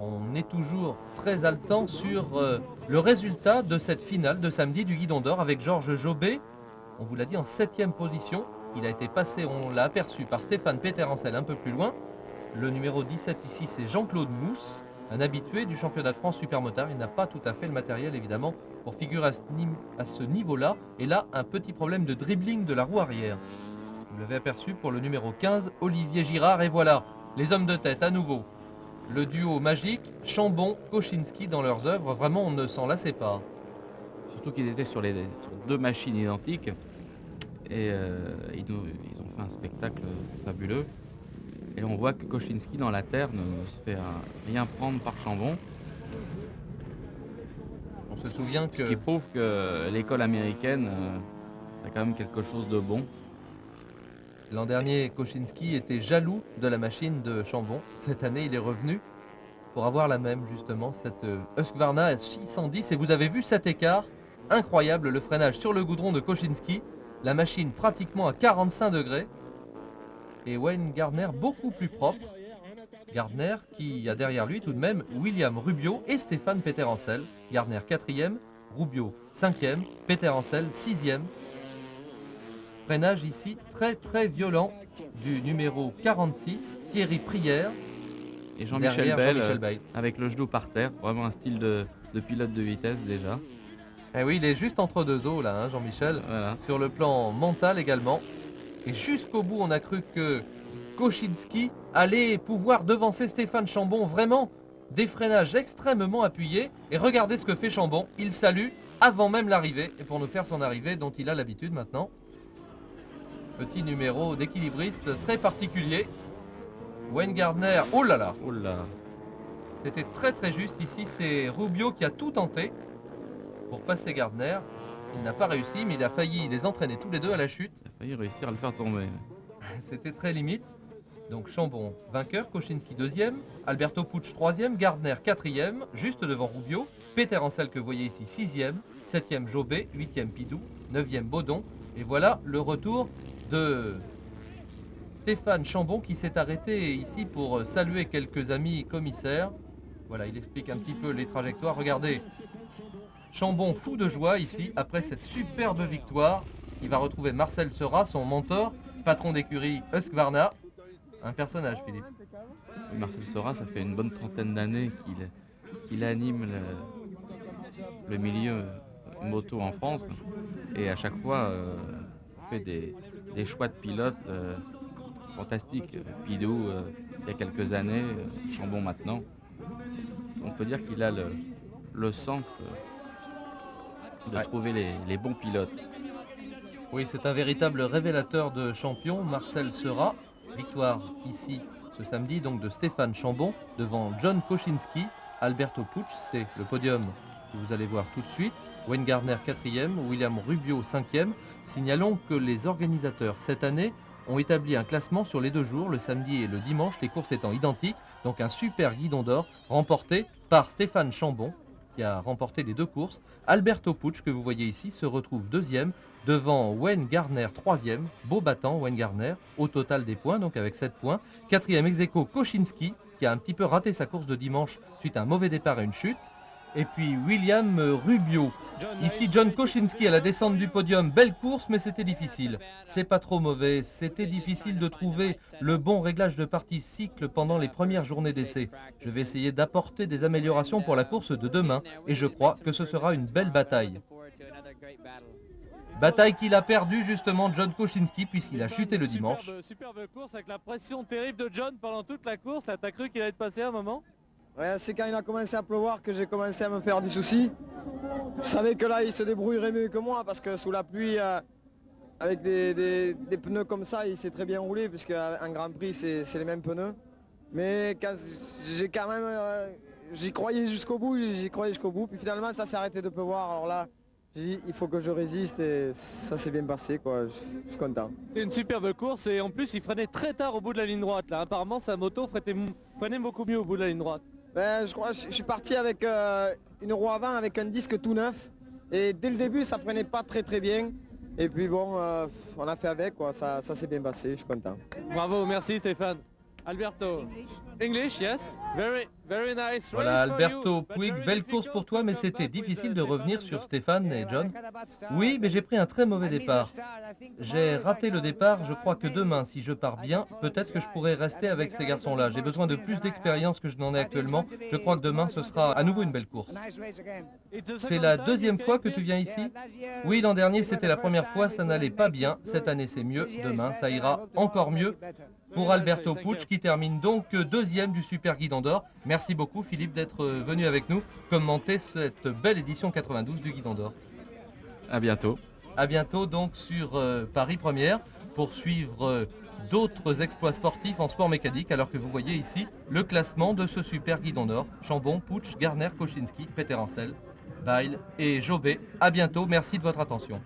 On est toujours très haletant sur le résultat de cette finale de samedi du guidon d'or avec Georges Jobet. On vous l'a dit, en 7e position. Il a été passé, on l'a aperçu, par Stéphane Peterencel un peu plus loin. Le numéro 17 ici, c'est Jean-Claude Mousse, un habitué du championnat de France Supermotard. Il n'a pas tout à fait le matériel, évidemment, pour figurer à ce niveau-là. Et là, un petit problème de dribbling de la roue arrière. Vous l'avez aperçu pour le numéro 15, Olivier Girard. Et voilà, les hommes de tête à nouveau. Le duo magique, Chambon, Koschinsky dans leurs œuvres, vraiment on ne s'en lassait pas. Surtout qu'ils étaient sur 2 machines identiques et ils ont fait un spectacle fabuleux. Et on voit que Koschinsky dans la terre ne se fait rien prendre par Chambon. On se souvient Ce qui prouve que l'école américaine a quand même quelque chose de bon. L'an dernier, Koschinsky était jaloux de la machine de Chambon. Cette année, il est revenu pour avoir la même, justement, cette Husqvarna 610. Et vous avez vu cet écart incroyable, le freinage sur le goudron de Koschinsky, la machine pratiquement à 45 degrés. Et Wayne Gardner beaucoup plus propre. Gardner qui a derrière lui tout de même William Rubio et Stéphane Peterencel. Gardner 4e, Rubio 5e, Peterencel 6e. Freinage ici très très violent du numéro 46, Thierry Prière. Et Jean-Michel Bell, avec le genou par terre, vraiment un style de pilote de vitesse déjà. Et oui, il est juste entre deux eaux là, hein, Jean-Michel, voilà. Sur le plan mental également. Et jusqu'au bout, on a cru que Koschinsky allait pouvoir devancer Stéphane Chambon. Vraiment, Des freinages extrêmement appuyés. Et regardez ce que fait Chambon. Il salue avant même l'arrivée. Et pour nous faire son arrivée dont il a l'habitude maintenant. Petit numéro d'équilibriste très particulier. Wayne Gardner, oh là là, Oh là. c'était très très juste. Ici, c'est Rubio qui a tout tenté pour passer Gardner. Il n'a pas réussi, mais il a failli les entraîner tous les deux à la chute. Il a failli réussir à le faire tomber. C'était très limite. Donc Chambon vainqueur, Kosinski deuxième, Alberto Puig troisième, Gardner quatrième, juste devant Rubio, Peter Ancel que vous voyez ici sixième, septième Jobé, huitième Pidou, neuvième Baudon. Et voilà le retour de Stéphane Chambon qui s'est arrêté ici pour saluer quelques amis commissaires. Voilà, il explique un petit peu les trajectoires. Regardez, Chambon fou de joie ici après cette superbe victoire. Il va retrouver Marcel Seurat, son mentor, patron d'écurie Husqvarna. Un personnage, Philippe. Oui, Marcel Seurat, ça fait une bonne trentaine d'années qu'il anime le milieu moto en France. Et à chaque fois, on fait des choix de pilotes fantastiques. Pidou, il y a quelques années, Chambon maintenant. On peut dire qu'il a le sens de trouver les bons pilotes. Oui, c'est un véritable révélateur de champion, Marcel Seurat. Victoire ici ce samedi donc de Stéphane Chambon devant John Kosinski, Alberto Puig, c'est le podium que vous allez voir tout de suite. Wayne Gardner 4e, William Rubio 5e. Signalons que les organisateurs cette année ont établi un classement sur les 2 jours, le samedi et le dimanche, les courses étant identiques. Donc un super guidon d'or remporté par Stéphane Chambon qui a remporté les 2 courses. Alberto Puig que vous voyez ici se retrouve 2e devant Wayne Gardner 3e, beau battant Wayne Gardner au total des points, donc avec 7 points. 4e ex aequo Kosinski qui a un petit peu raté sa course de dimanche suite à un mauvais départ et une chute. Et puis William Rubio. Ici John Kosinski à la descente du podium. Belle course mais c'était difficile. C'est pas trop mauvais. C'était difficile de trouver le bon réglage de partie cycle pendant les premières journées d'essai. Je vais essayer d'apporter des améliorations pour la course de demain et je crois que ce sera une belle bataille. Bataille qu'il a perdue justement John Kosinski puisqu'il a chuté le dimanche. Superbe course avec la pression terrible de John pendant toute la course. Là, t'as cru qu'il allait te passer un moment? Ouais, c'est quand il a commencé à pleuvoir que j'ai commencé à me faire du souci. Je savais que là il se débrouillerait mieux que moi parce que sous la pluie, avec des pneus comme ça, il s'est très bien roulé puisque un Grand Prix c'est les mêmes pneus. Mais j'ai quand même, j'y croyais jusqu'au bout, puis finalement ça s'est arrêté de pleuvoir. Alors là, j'ai dit il faut que je résiste et ça s'est bien passé quoi, je suis content. C'est une superbe course et en plus il freinait très tard au bout de la ligne droite. Là, apparemment sa moto freinait beaucoup mieux au bout de la ligne droite. Ben, je crois que je suis parti avec une roue avant avec un disque tout neuf et dès le début ça prenait pas très bien et puis bon on a fait avec quoi, ça s'est bien passé, je suis content. Bravo, merci Stéphane. Alberto. English, yes? Very nice. Voilà Alberto Puig, belle course pour toi mais c'était difficile de revenir sur Stéphane et John. Oui mais j'ai pris un très mauvais départ. J'ai raté le départ, je crois que demain si je pars bien, peut-être que je pourrai rester avec ces garçons là. J'ai besoin de plus d'expérience que je n'en ai actuellement. Je crois que demain ce sera à nouveau une belle course. C'est la 2e fois que tu viens ici? Oui l'an dernier c'était la première fois, ça n'allait pas bien. Cette année c'est mieux, demain ça ira encore mieux. Pour Alberto Puig qui termine donc 2e du Super Guidon d'Or. Merci beaucoup Philippe d'être venu avec nous commenter cette belle édition 92 du Guidon d'Or. À bientôt. À bientôt donc sur Paris Première pour suivre d'autres exploits sportifs en sport mécanique alors que vous voyez ici le classement de ce Super Guidon d'Or. Chambon, Puig, Gardner, Kosinski, Peter Ancel, Bail et Jobé. À bientôt, merci de votre attention.